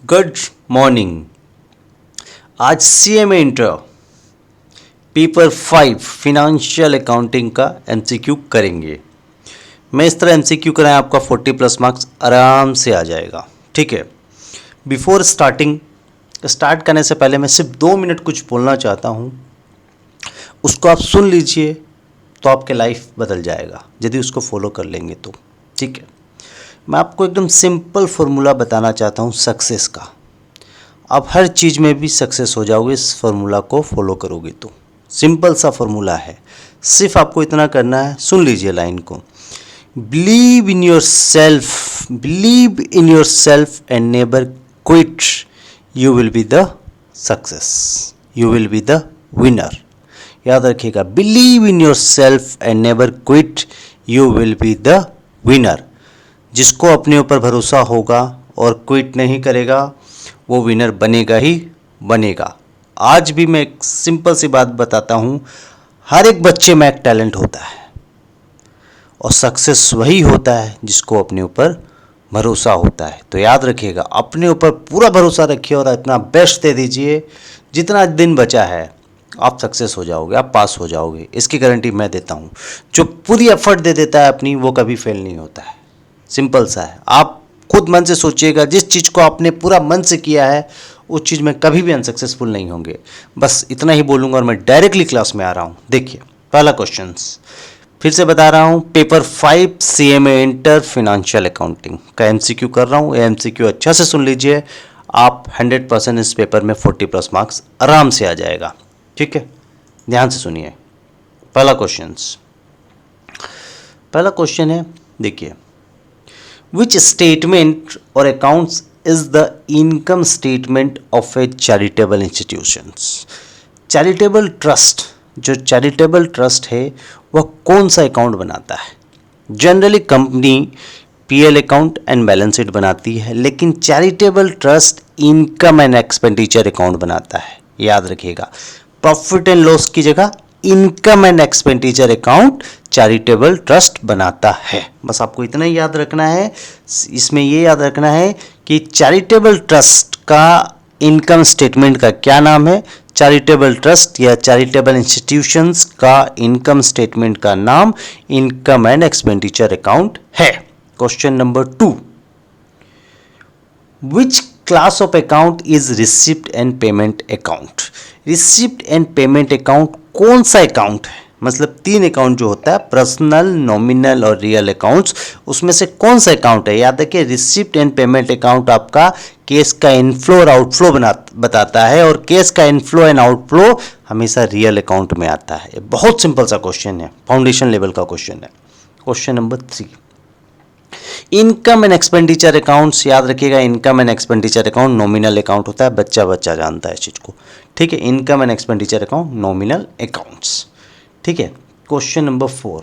Good morning. आज CMA inter paper 5 financial accounting का MCQ करेंगे। मैं इस तरह एमसीक्यू कराएं आपका 40 प्लस मार्क्स आराम से आ जाएगा। ठीक है, बिफोर स्टार्ट करने से पहले मैं सिर्फ 2 मिनट कुछ बोलना चाहता हूँ, उसको आप सुन लीजिए तो आपके लाइफ बदल जाएगा यदि उसको फॉलो कर लेंगे तो। ठीक है, मैं आपको एकदम सिंपल फॉर्मूला बताना चाहता हूँ सक्सेस का। आप हर चीज़ में भी सक्सेस हो जाओगे इस फॉर्मूला को फॉलो करोगे तो। सिंपल सा फॉर्मूला है, सिर्फ आपको इतना करना है, सुन लीजिए लाइन को। Believe in your self and never quit, you will be the success, you will be the winner. याद रखिएगा, believe in your self and never quit, you will be the winner. जिसको अपने ऊपर भरोसा होगा और क्विट नहीं करेगा वो विनर बनेगा ही बनेगा। आज भी मैं एक सिंपल सी बात बताता हूँ, हर एक बच्चे में एक टैलेंट होता है और सक्सेस वही होता है जिसको अपने ऊपर भरोसा होता है। तो याद रखिएगा, अपने ऊपर पूरा भरोसा रखिए और अपना बेस्ट दे दीजिए। जितना दिन बचा है आप सक्सेस हो जाओगे, आप पास हो जाओगे, इसकी गारंटी मैं देता हूँ। जो पूरी एफर्ट दे देता है अपनी, वो कभी फेल नहीं होता है। सिंपल सा है, आप खुद मन से सोचिएगा, जिस चीज़ को आपने पूरा मन से किया है उस चीज़ में कभी भी अनसक्सेसफुल नहीं होंगे। बस इतना ही बोलूँगा और मैं डायरेक्टली क्लास में आ रहा हूँ। देखिए पहला क्वेश्चन फिर से बता रहा हूँ, paper 5 CMA inter financial accounting का एमसीक्यू कर रहा हूँ। एमसीक्यू अच्छा से सुन लीजिए, आप 100% इस पेपर में 40 प्लस मार्क्स आराम से आ जाएगा। ठीक है, ध्यान से सुनिए। पहला क्वेश्चन है, देखिए, which statement or accounts is the income statement of a charitable institutions? Charitable trust, जो चैरिटेबल ट्रस्ट है वह कौन सा अकाउंट बनाता है? Generally company PL account and balance sheet बनाती है, लेकिन charitable trust income and expenditure account बनाता है। याद रखिएगा, प्रॉफिट एंड लॉस की जगह income and expenditure account charitable trust बनाता है। बस आपको इतना ही याद रखना है। इसमें ये याद रखना है कि चैरिटेबल ट्रस्ट का इनकम स्टेटमेंट का क्या नाम है। चैरिटेबल ट्रस्ट या चैरिटेबल इंस्टीट्यूशंस का इनकम स्टेटमेंट का नाम इनकम एंड एक्सपेंडिचर अकाउंट है। Question number 2, which class of account is receipt and payment account? Receipt and payment account कौन सा अकाउंट है? मतलब 3 अकाउंट जो होता है, पर्सनल, नॉमिनल और रियल अकाउंट्स, उसमें से कौन सा अकाउंट है? याद रखिए, रिसिप्ट एंड पेमेंट अकाउंट आपका केस का इनफ्लो और आउटफ्लो बताता है, और केस का इनफ्लो एंड आउटफ्लो हमेशा रियल अकाउंट में आता है। बहुत सिंपल सा क्वेश्चन है, फाउंडेशन लेवल का क्वेश्चन है। Question number 3, income and expenditure accounts. याद रखिएगा, income and expenditure account nominal account होता है, बच्चा बच्चा जानता है इस चीज़ को। ठीक है, income and expenditure account nominal accounts. ठीक है, question number 4,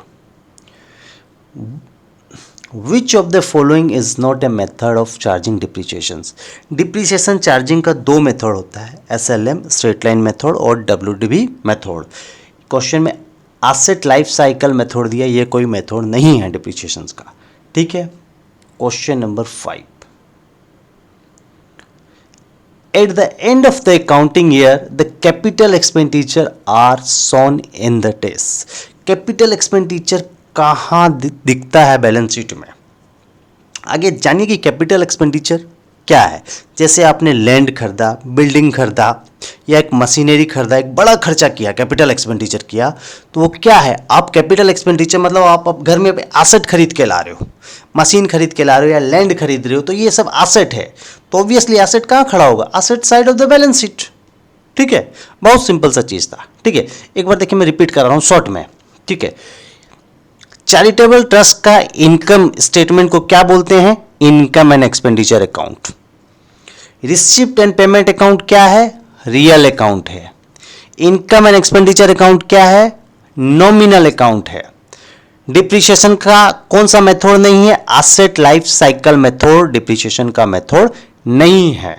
which of the following is not a method of charging depreciations? Depreciation charging का 2 मेथड होता है, एसएलएम स्ट्रेट लाइन मेथड और डब्ल्यूडीबी मेथड। क्वेश्चन में एसेट लाइफ साइकिल मेथड दिया, ये कोई मेथड नहीं है डिप्रिसिएशंस का। ठीक है, question number 5, at the end of the accounting year the capital expenditure are shown in the test. Capital expenditure कहाँ दिखता है बैलेंस शीट में? आगे जानिए कि कैपिटल एक्सपेंडिचर क्या है। जैसे आपने लैंड खरीदा, बिल्डिंग खरीदा या एक मशीनरी खरीदा, एक बड़ा खर्चा किया, कैपिटल एक्सपेंडिचर किया, तो वो क्या है? आप कैपिटल एक्सपेंडिचर मतलब आप घर में एसेट खरीद के ला रहे हो, मशीन खरीद के ला रहे हो या लैंड खरीद रहे हो, तो ये सब एसेट है। तो ऑब्वियसली एसेट कहाँ खड़ा होगा? Asset side of the balance sheet. ठीक है, बहुत सिंपल सा चीज़ था। ठीक है, एक बार देखिए, मैं रिपीट कर रहा हूँ शॉर्ट में। ठीक है, चैरिटेबल ट्रस्ट का इनकम स्टेटमेंट को क्या बोलते हैं? Income and expenditure account. Receipt and payment account क्या है? रियल अकाउंट है। इनकम एंड एक्सपेंडिचर अकाउंट क्या है? नॉमिनल अकाउंट है। डिप्रिसिएशन का कौन सा मेथड नहीं है? Asset life cycle method depreciation का मेथड नहीं है।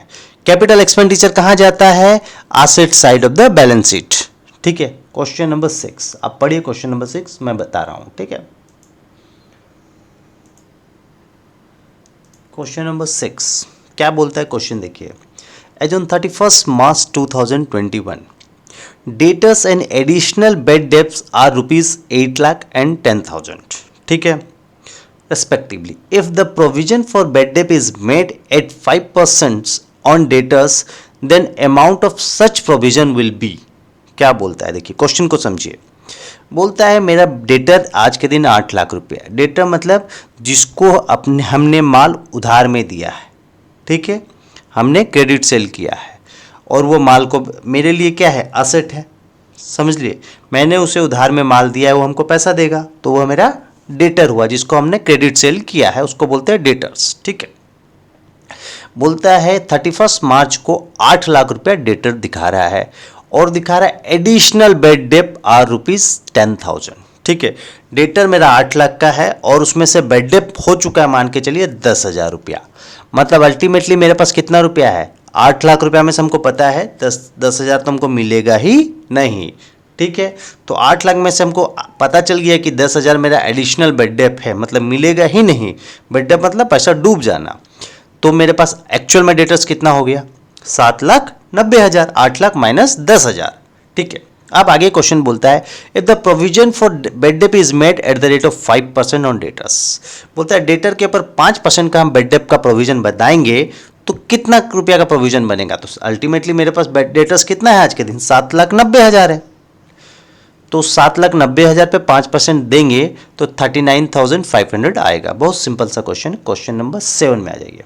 कैपिटल एक्सपेंडिचर कहां जाता है? Asset side of the balance sheet. ठीक है, क्वेश्चन नंबर 6, आप पढ़िए क्वेश्चन नंबर 6, मैं बता रहा हूं। ठीक है, क्वेश्चन नंबर 6, क्या बोलता है क्वेश्चन देखिए, as on 31st March 2021 debtors and additional bad debts are ₹8,10,000, ठीक है, respectively. If the provision for bed debt is made at 5% on debtors, then amount of such provision will be. क्या बोलता है देखिए, क्वेश्चन को समझिए। बोलता है मेरा डेटर आज के दिन 8 लाख रुपया, डेटर मतलब जिसको अपने हमने माल उधार में दिया है, ठीक है, हमने क्रेडिट सेल किया है और वो माल को मेरे लिए क्या है, असेट है, समझ लिए, मैंने उसे उधार में माल दिया है, वो हमको पैसा देगा, तो वो मेरा डेटर हुआ, जिसको हमने क्रेडिट सेल किया है उसको बोलते हैं डेटर्स, ठीक है। बोलता है 31 मार्च को 8 लाख रुपया डेटर दिखा रहा है और दिखा रहा है एडिशनल बेड डेप आर ₹10,000, ठीक है। डेटर मेरा 8 लाख का है और उसमें से बेड डेप हो चुका है मान के चलिए 10,000 रुपया, मतलब अल्टीमेटली मेरे पास कितना रुपया है, 8 लाख रुपया में से हमको पता है 10,000 तो हमको मिलेगा ही नहीं, ठीक है। तो 8 लाख में से हमको पता चल गया कि 10,000 मेरा एडिशनल बेड डेप है, मतलब मिलेगा ही नहीं, बेड डेप मतलब पैसा डूब जाना। तो मेरे पास एक्चुअल में डेटर्स कितना हो गया, 7,90,000, 8 लाख माइनस 10,000, ठीक है। अब आगे क्वेश्चन बोलता है if the provision for bad debt is made at the rate of 5% on debtors, बोलता है डेटर के ऊपर 5% का हम बेड डेप का प्रोविजन बताएंगे तो कितना रुपया का प्रोविजन बनेगा। तो अल्टीमेटली मेरे पास बेड डेटर्स कितना है आज के दिन, 7,90,000 है, तो 7,90,000 पे 5% देंगे तो 39,500 आएगा। बहुत सिंपल सा क्वेश्चन, क्वेश्चन नंबर 7 में आ जाइए,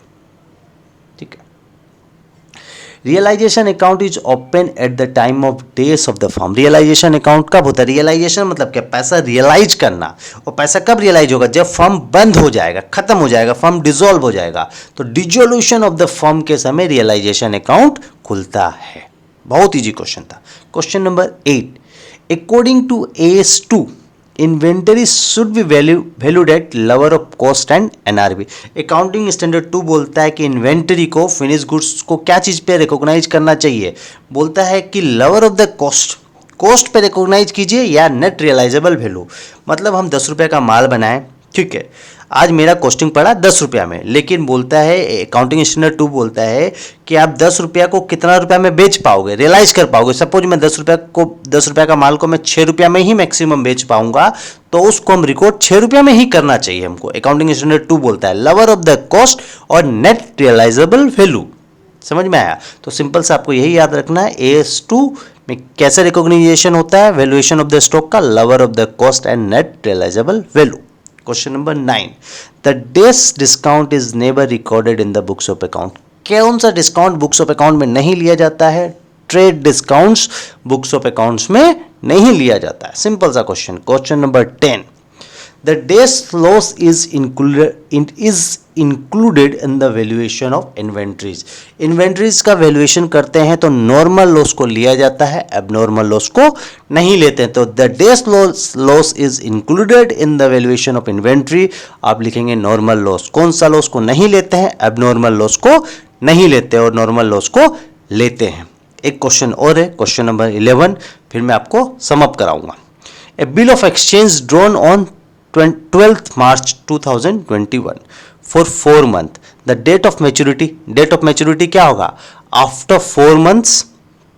ठीक है। Realisation account is open at the time of days of the firm. Realisation account कब होता है, रियलाइजेशन मतलब क्या, पैसा रियलाइज करना, और पैसा कब रियलाइज होगा, जब फर्म बंद हो जाएगा, खत्म हो जाएगा, फर्म डिसॉल्व हो जाएगा, तो डिसोल्यूशन ऑफ द फर्म के समय रियलाइजेशन अकाउंट खुलता है। बहुत इजी क्वेश्चन था। Question number 8, according to AS2 inventory should be valued at lower of cost and NRV। Accounting standard 2 बोलता है कि इन्वेंटरी को, फिनिश गुड्स को क्या चीज़ पे रिकॉग्नाइज करना चाहिए, बोलता है कि लोअर ऑफ द कॉस्ट पे रिकॉग्नाइज कीजिए या नेट रियलाइजेबल वैल्यू। मतलब हम 10 रुपये का माल बनाएं, ठीक है, आज मेरा कॉस्टिंग पड़ा 10 रुपया में, लेकिन बोलता है अकाउंटिंग स्टैंडर्ड 2 बोलता है कि आप 10 रुपया को कितना रुपया में बेच पाओगे, रियलाइज कर पाओगे। सपोज मैं 10 रुपया का माल को मैं 6 रुपया में ही मैक्सिमम बेच पाऊंगा, तो उसको हम रिकॉर्ड 6 रुपया में ही करना चाहिए हमको। अकाउंटिंग स्टैंडर्ड 2 बोलता है लवर ऑफ द कॉस्ट और नेट रियलाइजेबल वैल्यू। समझ में आया? तो सिंपल से आपको यही याद रखना है, AS2 में कैसे रिकॉग्नाइजेशन होता है, वैल्यूएशन ऑफ द स्टॉक का, lower of the cost and net realisable value. Question number 9, the dash discount is never recorded in the books of account. कौन सा डिस्काउंट बुक्स ऑफ अकाउंट में नहीं लिया जाता है? Trade discounts books of accounts में नहीं लिया जाता है। सिंपल सा question. Question number 10, the dash loss is included in the valuation of inventories. Inventories का वैल्यूएशन करते हैं तो नॉर्मल लॉस को लिया जाता है, एबनॉर्मल लॉस को नहीं लेते हैं। तो the dash loss is included in the valuation of inventory, आप लिखेंगे नॉर्मल लॉस। कौन सा लॉस को नहीं लेते हैं? एबनॉर्मल लॉस को नहीं लेते और नॉर्मल लॉस को लेते हैं। एक क्वेश्चन और है, क्वेश्चन नंबर 11, फिर मैं आपको सम अप कराऊंगा। A bill of exchange drawn on 12th March 2021 for 4 month, the date of maturity क्या होगा? After 4 months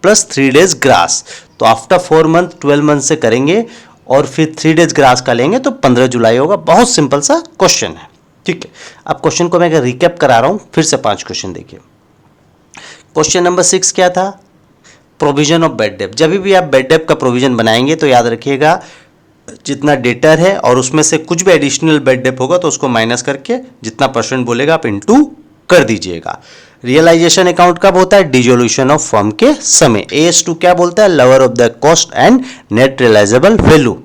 plus 3 days grass. तो आफ्टर 4 month 12 month से करेंगे और फिर 3 days ग्रास का लेंगे तो 15 जुलाई होगा। बहुत सिंपल सा क्वेश्चन है, ठीक है। अब क्वेश्चन को मैं रिकैप करा रहा हूं, फिर से 5 क्वेश्चन देखिए। क्वेश्चन नंबर 6 क्या था? Provision of bad Depp. जब भी आप बेड डेप का प्रोविजन बनाएंगे तो याद रखिएगा जितना डेटर है और उसमें से कुछ भी एडिशनल बेड डेप होगा तो उसको माइनस करके जितना परसेंट बोलेगा आप इनटू कर दीजिएगा। रियलाइजेशन अकाउंट कब होता है? डिसोल्यूशन ऑफ फर्म के समय। AS2 क्या बोलता है? Lower of the cost and net realisable value,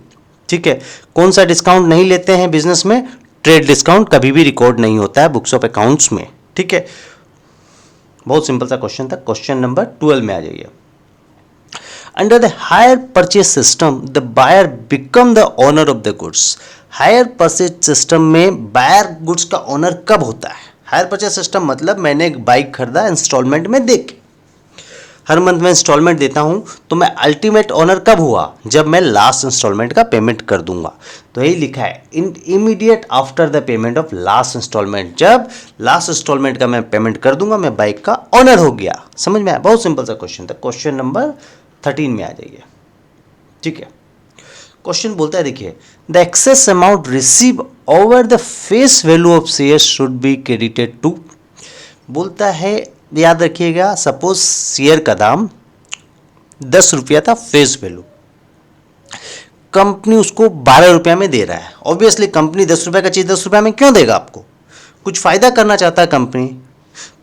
ठीक है। कौन सा डिस्काउंट नहीं लेते हैं बिजनेस में? ट्रेड डिस्काउंट कभी भी रिकॉर्ड नहीं होता है बुक्स ऑफ अकाउंट्स में, ठीक है। बहुत सिंपल सा क्वेश्चन था। क्वेश्चन नंबर 12 में आ जाइए। Under the hire purchase system, the buyer become the owner of the goods. Hire purchase system में buyer goods का owner कब होता है? Hire purchase system मतलब मैंने एक बाइक खरीदा इंस्टॉलमेंट में दे के। हर मंथ में इंस्टॉलमेंट देता हूं, तो मैं अल्टीमेट ओनर कब हुआ, जब मैं लास्ट इंस्टॉलमेंट का पेमेंट कर दूंगा। तो यही लिखा है in immediate after the payment of last instalment, जब लास्ट इंस्टॉलमेंट का मैं पेमेंट कर दूंगा मैं बाइक का ओनर हो गया। समझ में आया? बहुत सिंपल सा क्वेश्चन था। क्वेश्चन नंबर 13 में आ जाइए। ठीक है, क्वेश्चन बोलता है, देखिए, the excess amount receive over the face value of share should be credited to. बोलता है, याद रखिएगा, सपोज शेयर का दाम 10 रुपया था फेस वैल्यू, कंपनी उसको 12 रुपया में दे रहा है। ऑब्वियसली कंपनी 10 रुपये का चीज़ 10 रुपये में क्यों देगा आपको, कुछ फायदा करना चाहता है कंपनी,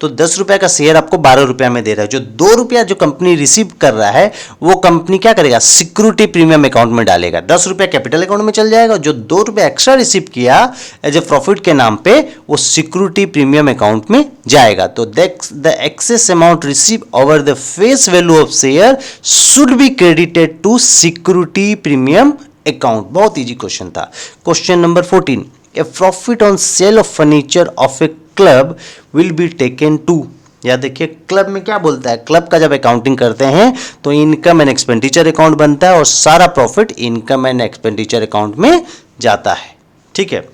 तो 10 रुपये का शेयर आपको 12 रुपया में दे रहा है। जो 2 रुपया जो कंपनी रिसीव कर रहा है वो कंपनी क्या करेगा, सिक्योरिटी प्रीमियम अकाउंट में डालेगा। 10 रुपया कैपिटल अकाउंट में चल जाएगा, जो 2 रुपया एक्स्ट्रा रिसीव किया एज ए प्रॉफिट के नाम पे वो सिक्योरिटी प्रीमियम अकाउंट में जाएगा। तो the excess amount receive over the face value of share should be credited to security premium account. बहुत ईजी क्वेश्चन था। Question number 14, a profit on sale of furniture of a club will be taken to. या देखिए, club में क्या बोलता है, club का जब अकाउंटिंग करते हैं तो इनकम एंड एक्सपेंडिचर अकाउंट बनता है और सारा profit income and expenditure account में जाता है। ठीक है,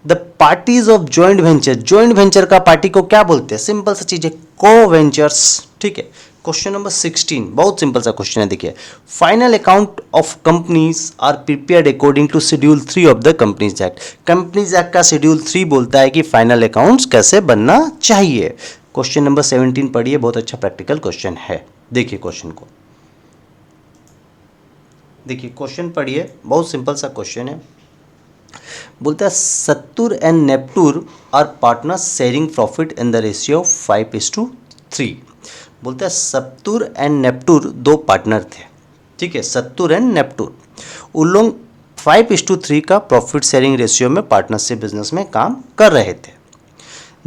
the parties of joint venture, joint venture का पार्टी को क्या बोलते हैं, सिंपल सा चीज है, को वेंचर्स। ठीक है, क्वेश्चन नंबर 16, बहुत सिंपल सा क्वेश्चन है। देखिए, final account of companies are prepared according to schedule 3 of the companies act. Companies act का शेड्यूल 3 बोलता है कि फाइनल अकाउंट्स कैसे बनना चाहिए। क्वेश्चन नंबर 17 पढ़िए, बहुत अच्छा प्रैक्टिकल क्वेश्चन है। देखिए क्वेश्चन को, देखिए क्वेश्चन पढ़िए, बहुत सिंपल सा क्वेश्चन है। बोलता है, Saturn and Neptune are partners sharing profit in the ratio 5:3। बोलता है, सत्तूर एंड नेप्टूर 2 पार्टनर थे। ठीक है, सत्तूर एंड नेप्टूर, उन लोग 5:3 का प्रॉफिट शेयरिंग रेशियो में पार्टनरशिप बिजनेस में काम कर रहे थे।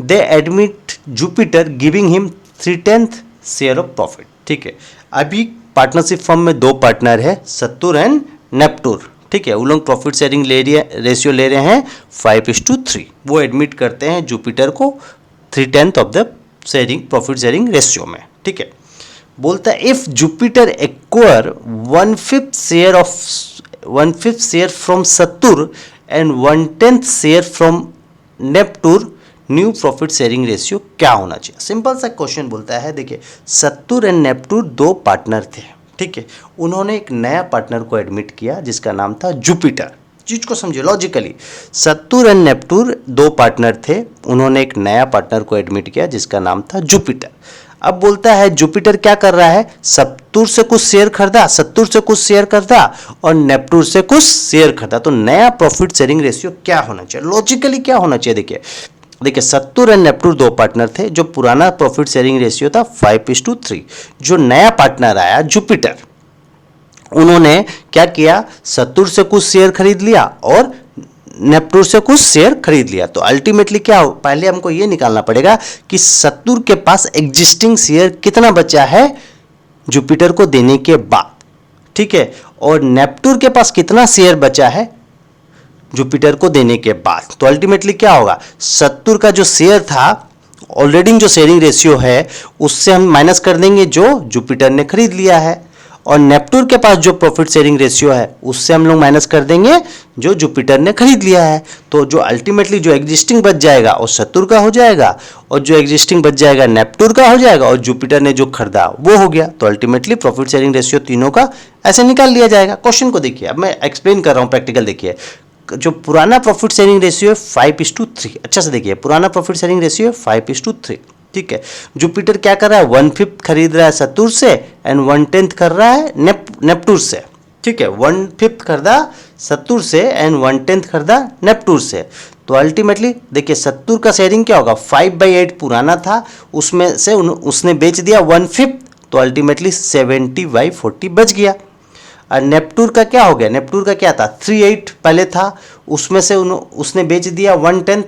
दे admit Jupiter giving him 3/10 share of profit. ठीक है, अभी पार्टनरशिप फर्म में 2 पार्टनर है, सत्तूर एंड नेप्टूर। ठीक है, वो लोग प्रॉफिट शेयरिंग रेशियो ले रहे हैं 5:3। वो एडमिट करते हैं जुपिटर को 3/10 of the sharing profit sharing ratio में। ठीक है, बोलता है, if Jupiter acquire 1/5 share from Saturn and 1/10 share from Neptune, new profit sharing ratio क्या होना चाहिए। सिंपल सा क्वेश्चन बोलता है, देखिए, सत्तूर एंड नेप्टूर 2 पार्टनर थे। ठीक है, उन्होंने एक नया पार्टनर को एडमिट किया जिसका नाम था जुपिटर। चीज को समझिए लॉजिकली, सत्तूर एंड नेप्टूर 2 पार्टनर थे, उन्होंने एक नया पार्टनर को एडमिट किया जिसका नाम था जुपिटर। अब बोलता है, जुपिटर क्या कर रहा है, सत्तूर से कुछ शेयर खरीदा, सत्तूर से कुछ शेयर खरीदा और नेप्टूर से कुछ शेयर खरीदा, तो नया प्रॉफिट शेयरिंग रेशियो क्या होना चाहिए, लॉजिकली क्या होना चाहिए। देखिए सत्तूर एंड नेप्टूर 2 पार्टनर थे, जो पुराना प्रॉफिट शेयरिंग रेशियो था 5:3। जो नया पार्टनर आया जुपिटर, उन्होंने क्या किया, सत्तूर से कुछ शेयर खरीद लिया और नेप्टूर से कुछ शेयर खरीद लिया। तो अल्टीमेटली क्या हो, पहले हमको ये निकालना पड़ेगा कि सत्तूर के पास एग्जिस्टिंग शेयर कितना बचा है जुपिटर को देने के बाद। ठीक है, और नेप्टूर के पास कितना शेयर बचा है जुपिटर को देने के बाद। तो अल्टीमेटली क्या होगा, सत्तूर का जो शेयर था ऑलरेडी जो शेयरिंग रेशियो है उससे हम माइनस कर देंगे जो जुपिटर ने खरीद लिया है, और नेप्टूर के पास जो प्रॉफिट शेयरिंग रेशियो है उससे हम लोग माइनस कर देंगे जो जुपिटर ने खरीद लिया है। तो जो अल्टीमेटली जो एग्जिस्टिंग बच जाएगा वो सत्तूर का हो जाएगा, और जो एग्जिस्टिंग बच जाएगा नेप्टूर का हो जाएगा, और जुपिटर ने जो खरीदा वो हो गया। तो अल्टीमेटली प्रॉफिट शेयरिंग रेशियो तीनों का ऐसे निकाल लिया जाएगा। क्वेश्चन को देखिए, अब मैं एक्सप्लेन कर रहा हूँ प्रैक्टिकल। देखिए, जो पुराना प्रॉफिट शेयरिंग रेशियो है 5:3, अच्छा से देखिए, पुराना प्रॉफिट शेयरिंग रेशियो है 5:3। ठीक है, जुपिटर क्या कर रहा है, 1/5 खरीद रहा है सत्तूर से एंड 1/10 कर रहा है नेप्टूर से। ठीक है, 1/5 खरीदा सत्तूर से एंड 1/10 खरीदा नेप्टूर से। तो अल्टीमेटली देखिए सत्तूर का शेयरिंग क्या होगा, 5/8 पुराना था, उसमें से उसने बेच दिया 1/5, तो अल्टीमेटली 70/40 बच गया। और नेप्टूर का क्या हो गया, नेप्टूर का क्या था 3/8 पहले था, उसमें से उसने बेच दिया 1/10,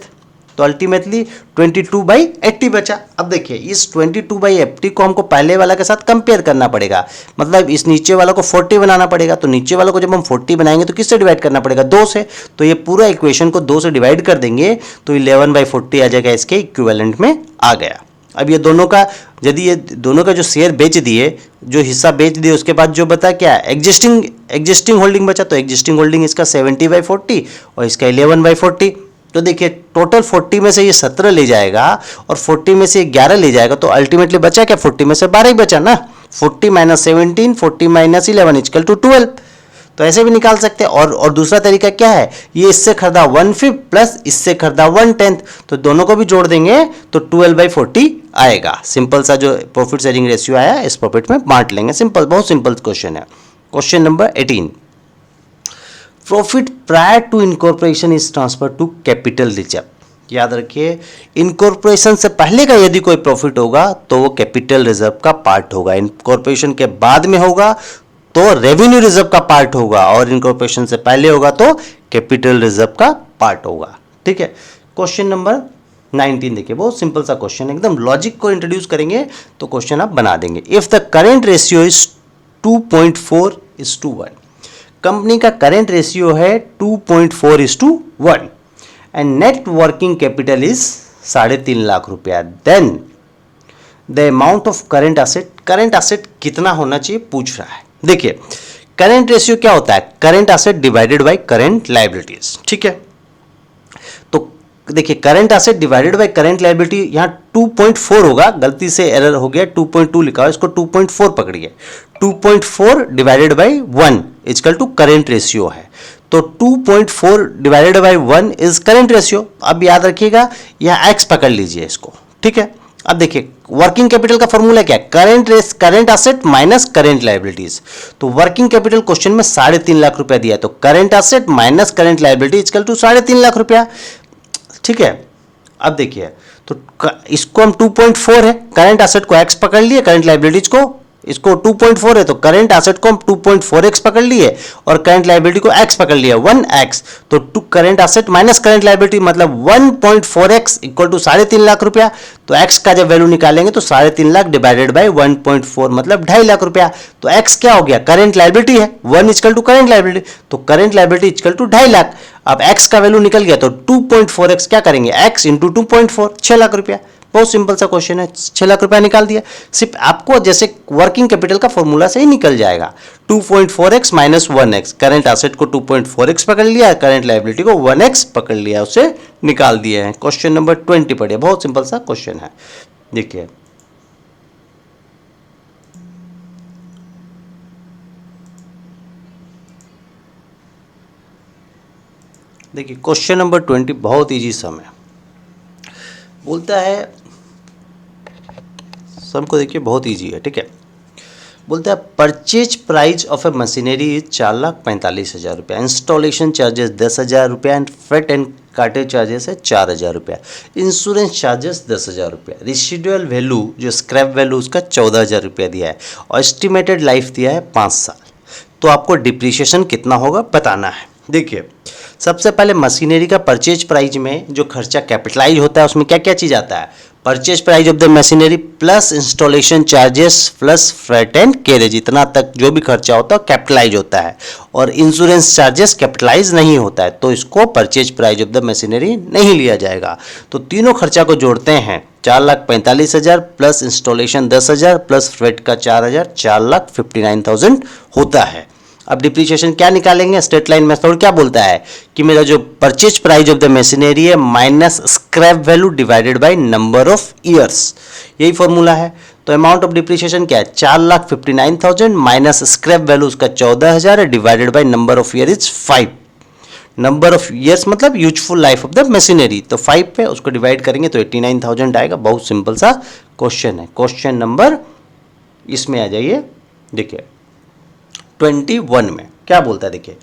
तो अल्टीमेटली 22/80 बचा। अब देखिए इस 22/80 को हमको पहले वाला के साथ कंपेयर करना पड़ेगा, मतलब इस नीचे वाला को 40 बनाना पड़ेगा। तो नीचे वाला को जब हम 40 बनाएंगे तो किससे डिवाइड करना पड़ेगा, 2 से। तो ये पूरा इक्वेशन को 2 से डिवाइड कर देंगे तो 11/40 आ जाएगा, इसके इक्विवेलेंट में आ गया। अब ये दोनों का, यदि ये दोनों का जो शेयर बेच दिए, जो हिस्सा बेच दिए, उसके बाद जो बता क्या एग्जिस्टिंग होल्डिंग बचा, तो एग्जिस्टिंग होल्डिंग इसका 70/40 और इसका 11/40। तो देखिए टोटल 40 में से ये 17 ले जाएगा और 40 में से 11 ले जाएगा, तो अल्टीमेटली बचा क्या, 40 में से 12 ही बचा ना। 40 - 17, 40 - 11 इक्वल टू 12। तो ऐसे भी निकाल सकते हैं। और दूसरा तरीका क्या है, ये इससे खरीदा 1/5 प्लस इससे खरीदा 1/10, तो दोनों को भी जोड़ देंगे तो 12/40 आएगा। सिंपल सा जो प्रॉफिट शेयरिंग रेशियो आया इस प्रॉफिट में बांट लेंगे। सिंपल, बहुत सिंपल क्वेश्चन है। Question number 18, profit prior to incorporation is transfer to capital reserve. याद रखिए, इनकॉर्पोरेशन से पहले का यदि कोई प्रॉफिट होगा तो वो कैपिटल रिजर्व का पार्ट होगा, इनकॉर्पोरेशन के बाद में होगा तो रेवेन्यू रिजर्व का पार्ट होगा, और इनकॉर्पोरेशन से पहले होगा तो कैपिटल रिजर्व का पार्ट होगा। ठीक है। क्वेश्चन नंबर 19 देखिए, बहुत सिंपल सा क्वेश्चन, एकदम लॉजिक को इंट्रोड्यूस करेंगे तो क्वेश्चन आप बना देंगे। If the current ratio is 2.4:1, company का करेंट रेशियो है 2.4:1 and net working capital is 3.5 lakh रुपया, then the amount of current asset कितना होना चाहिए पूछ रहा है। देखिए करेंट रेशियो क्या होता है, current asset divided by current liabilities. ठीक है, तो देखिए current asset divided by current liability, यहाँ 2.4 होगा, गलती से एरर हो गया, 2.2 लिखा है, इसको 2.4 पकड़िए। 2.4 divided by 1 equal to current ratio है, तो 2.4 divided by 1 is current ratio. अब याद रखिएगा यहाँ x पकड़ लीजिए इसको। ठीक है, अब देखिए वर्किंग कैपिटल का फॉर्मूला क्या है, current asset minus current liabilities. तो वर्किंग कैपिटल क्वेश्चन में 3.5 लाख रुपया दिया है, तो current asset minus current liability equal to 3.5 lakh रुपया। ठीक है, अब देखिए तो इसको हम 2.4 है, करेंट एसेट को x पकड़ लिए, करेंट लायबिलिटीज को, इसको 2.4 है तो करेंट एसेट को हम 2.4x पकड़ लिए और करेंट लायबिलिटी को x पकड़ लिया 1x, तो to current asset minus current liability मतलब 1.4x इक्वल टू 3.5 लाख रुपया। तो x का जब वैल्यू निकालेंगे तो 3.5 लाख डिवाइडेड बाय 1.4 मतलब 2.5 लाख रुपया। तो x क्या हो गया, करेंट लायबिलिटी है, 1 इक्वल टू करेंट लायबिलिटी, तो current liability equal to 2.5 lakh. अब x का वैल्यू निकल गया तो 2.4x क्या करेंगे, x इंटू 2.4, 6 लाख रुपया। बहुत सिंपल सा क्वेश्चन है, 6 लाख रुपया निकाल दिया। सिर्फ आपको जैसे वर्किंग कैपिटल का फॉर्मूला से ही निकल जाएगा, 2.4x minus 1x, current asset को 2.4x पकड़ लिया, करेंट लायबिलिटी को 1x पकड़ लिया, उसे निकाल दिए हैं। क्वेश्चन नंबर 20 पढ़िए, बहुत सिंपल सा क्वेश्चन है। देखिए देखिए क्वेश्चन नंबर 20 बहुत इजी सम है। बोलता है सम को, देखिए बहुत इजी है। ठीक है, बोलता है purchase price of A machinery 4,45,000 रुपया, इंस्टॉलेशन चार्जेस 10,000 रुपया and freight and cartridge charges है 4,000 रुपया, इंश्योरेंस चार्जेस 10,000 रुपया, रेसिडुअल वैल्यू जो स्क्रैप वैल्यू उसका 14,000 रुपया दिया है और एस्टिमेटेड लाइफ दिया है 5 साल। तो आपको डिप्रिसिएशन कितना होगा बताना है। देखिए सबसे पहले मशीनरी का परचेज प्राइस में जो खर्चा कैपिटलाइज होता है उसमें क्या क्या चीज़ आता है, purchase price of the machinery plus installation charges plus freight and carriage, इतना तक जो भी खर्चा होता है कैपिटलाइज होता है, और इंश्योरेंस चार्जेस कैपिटलाइज नहीं होता है, तो इसको purchase price of the machinery नहीं लिया जाएगा। तो तीनों खर्चा को जोड़ते हैं, 4,45,000 प्लस इंस्टॉलेशन 10,000 प्लस फ्रेट का 4,000, 4,59,000 होता है। अब डिप्रिसिएशन क्या निकालेंगे, स्ट्रेट लाइन मेथड क्या बोलता है कि मेरा जो purchase price of the machinery है minus scrap value divided by number of years, यही फॉर्मूला है। तो अमाउंट ऑफ डिप्रिसिएशन क्या है, 4,59,000 माइनस स्क्रैप वैल्यू उसका 14,000 है divided by number of year is 5। Number of years मतलब useful life of the machinery, तो 5 पे उसको डिवाइड करेंगे तो 89,000 आएगा। बहुत सिंपल सा क्वेश्चन है। क्वेश्चन नंबर इसमें आ जाइए, देखिए 21 में क्या बोलता है, देखिए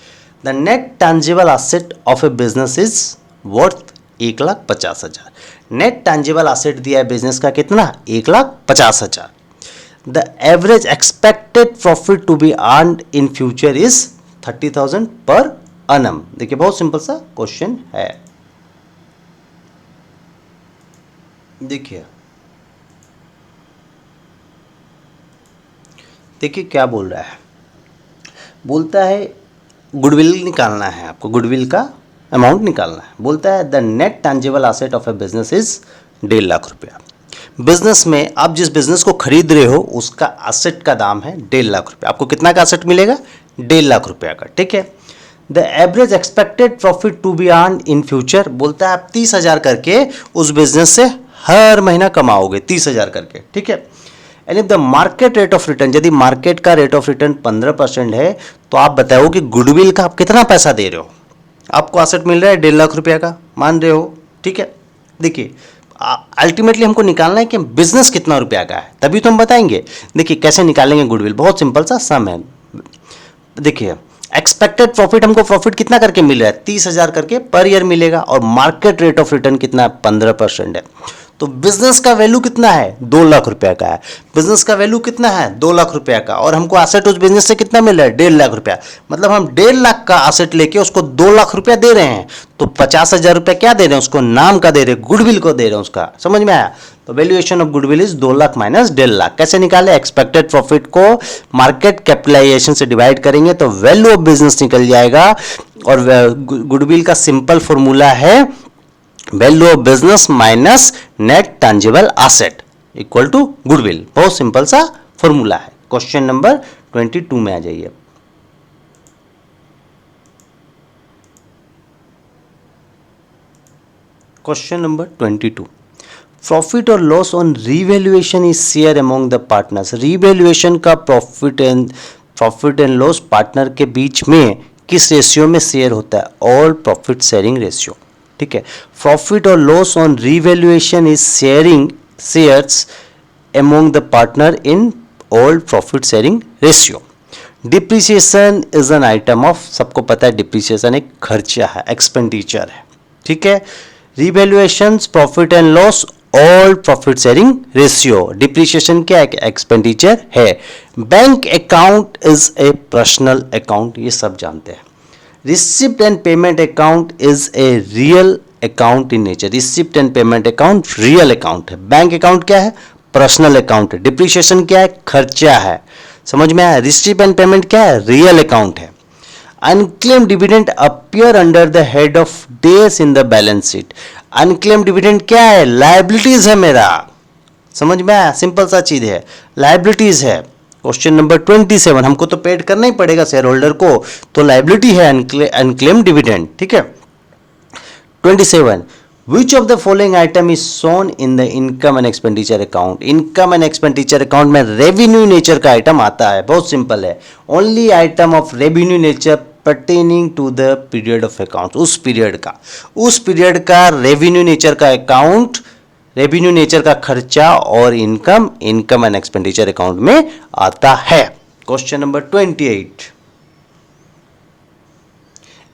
the net tangible asset of a business is worth 1,50,000। Net tangible asset दिया है बिजनेस का कितना, 1,50,000। The average expected profit to be earned in future is 30,000 per annum। देखिए बहुत सिंपल सा क्वेश्चन है। देखिए क्या बोल रहा है, बोलता है गुडविल निकालना है आपको, गुडविल का अमाउंट निकालना है। बोलता है the net tangible asset of a business is 1.5 lakh रुपया। बिजनेस में आप जिस बिजनेस को खरीद रहे हो उसका एसेट का दाम है 1.5 लाख रुपए। आपको कितना का एसेट मिलेगा? 1.5 लाख रुपया का, ठीक है। The average expected profit to be earn in future, बोलता है आप 30,000 करके उस बिजनेस से हर महीना कमाओगे 30,000 करके, ठीक है। And if the market rate of return, यदि मार्केट का रेट ऑफ रिटर्न 15% है तो आप बताओ कि गुडविल का आप कितना पैसा दे रहे हो। आपको एसेट मिल रहा है 1.5 लाख रुपया का, मान रहे हो, ठीक है। देखिए अल्टीमेटली हमको निकालना है कि बिजनेस कितना रुपया का है, तभी तो हम बताएंगे। देखिए कैसे निकालेंगे गुडविल, बहुत सिंपल सा सम है। देखिए एक्सपेक्टेड प्रॉफिट, हमको प्रॉफिट कितना करके मिल रहा है? 30,000 करके पर ईयर मिलेगा, और मार्केट रेट ऑफ रिटर्न कितना है? 15% है। तो बिजनेस का वैल्यू कितना है? 2 लाख रुपया का है। बिजनेस का वैल्यू कितना है? 2 लाख रुपया का, और हमको एसेट उस बिजनेस से कितना मिल रहा है? 1.5 लाख रुपया। मतलब हम 1.5 लाख का एसेट लेके उसको 2 लाख रुपया दे रहे हैं, तो 50,000 रुपया क्या दे रहे हैं? उसको नाम का दे रहे हैं, गुडविल को दे रहे हैं उसका। समझ में आया? तो valuation of goodwill is 2 lakh minus 1.5 lakh. कैसे निकाले? एक्सपेक्टेड प्रॉफिट को मार्केट कैपिटलाइजेशन से डिवाइड करेंगे तो वैल्यू ऑफ बिजनेस निकल जाएगा। और गुडविल का सिंपल फॉर्मूला है value of business minus net tangible asset equal to goodwill. बहुत सिंपल सा फॉर्मूला है। क्वेश्चन नंबर 22 में आ जाइए। क्वेश्चन नंबर 22, प्रॉफिट और loss on revaluation is share among the partners. Revaluation का प्रॉफिट एंड लॉस पार्टनर के बीच में किस रेशियो में शेयर होता है? ऑल प्रॉफिट शेयरिंग रेशियो, ठीक है। प्रॉफिट और loss on revaluation is shares among the partner in all profit sharing ratio. Depreciation is an item of, सबको पता है डिप्रिसिएशन एक खर्चा है, एक्सपेंडिचर है, ठीक है। Revaluation profit and loss all profit sharing ratio. Depreciation क्या है? एक्सपेंडिचर है। Bank account is A personal account, ये सब जानते हैं। Receipt and payment account is a real account in nature. Receipt and payment account real account है। Bank account क्या है? पर्सनल अकाउंट है। डिप्रिसिएशन क्या है? खर्चा है। समझ में आया? रिसिप्ट एंड पेमेंट क्या है? रियल अकाउंट है। Unclaim dividend appear under the head of days in the balance sheet. Unclaim dividend क्या है? लायबिलिटीज है मेरा। समझ में आया? सिंपल सा चीज है, लायबिलिटीज है। क्वेश्चन नंबर 27, हमको तो पेड करना ही पड़ेगा शेयर होल्डर को, तो लायबिलिटी है अनक्लेम डिविडेंड, ठीक है। 27, which of the following item is shown in the income and expenditure account. Income and expenditure account में रेवेन्यू नेचर का आइटम आता है, बहुत सिंपल है। Only item of revenue nature pertaining to the period of account. उस period का revenue nature का account, revenue nature का खर्चा और इनकम एंड एक्सपेंडिचर अकाउंट में आता है। Question number 28,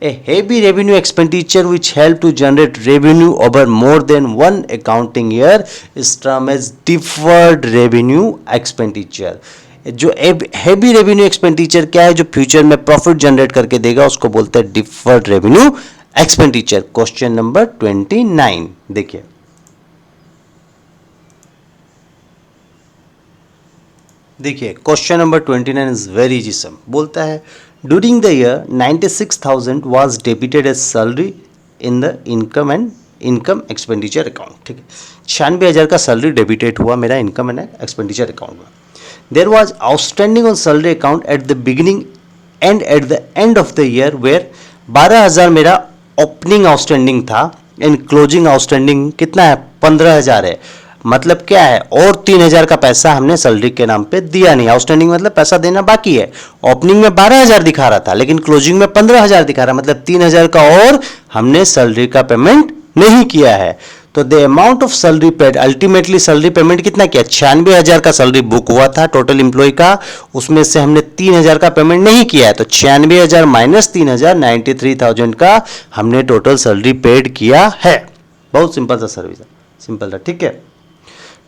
a heavy revenue expenditure which help to generate revenue over more than one accounting year is termed as deferred revenue expenditure। जो heavy revenue expenditure क्या है? जो फ्यूचर में profit generate करके देगा उसको बोलते हैं deferred revenue expenditure. Question number 29 देखिए, question number 29 is very easy sum. बोलता है during the year 96,000 was debited as salary in the income expenditure account, ठीक है। 96,000 का सैलरी डेबिटेड हुआ मेरा इनकम एंड एक्सपेंडिचर अकाउंट में। There was outstanding on salary account at the beginning and at the end of the year where 12,000 मेरा opening outstanding था and closing outstanding कितना है? 15,000 है। मतलब क्या है? और 3,000 का पैसा हमने सैलरी के नाम पे दिया नहीं। आउटस्टैंडिंग मतलब पैसा देना बाकी है। ओपनिंग में 12,000 दिखा रहा था लेकिन क्लोजिंग में 15,000 दिखा रहा है, मतलब 3,000 का और हमने सैलरी का पेमेंट नहीं किया है। तो the amount of salary paid, ultimately salary payment कितना किया? 96,000 का सैलरी बुक हुआ था टोटल एम्प्लॉय का, उसमें से हमने 3,000 का पेमेंट नहीं किया है। तो 96,000 माइनस 3,000, 93,000 का हमने टोटल सैलरी पेड किया है। बहुत सिंपल सा सर्विस, सिंपल था, ठीक है।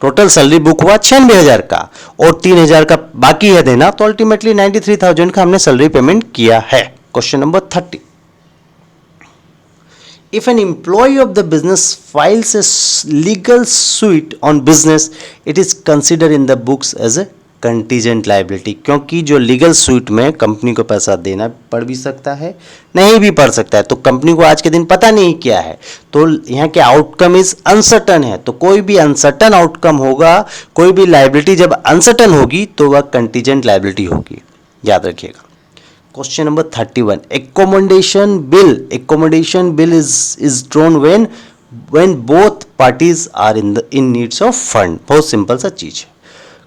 टोटल सैलरी बुक हुआ 96,000 का और 3,000 का बाकी है देना, तो अल्टीमेटली 93,000 का हमने सैलरी पेमेंट किया है। Question number 30, if an employee of the business files a legal suit on business, it is considered in the books as a contingent liability, क्योंकि जो लीगल सूट में कंपनी को पैसा देना पड़ भी सकता है, नहीं भी पड़ सकता है, तो कंपनी को आज के दिन पता नहीं क्या है, तो यहाँ के आउटकम इज अनसर्टन है, तो कोई भी अनसर्टन आउटकम होगा, कोई भी लायबिलिटी जब अनसर्टन होगी तो वह कंटीजेंट लायबिलिटी होगी, याद रखिएगा। Question number 31, accommodation bill is drawn when both parties are in needs of fund। बहुत सिंपल सा चीज है।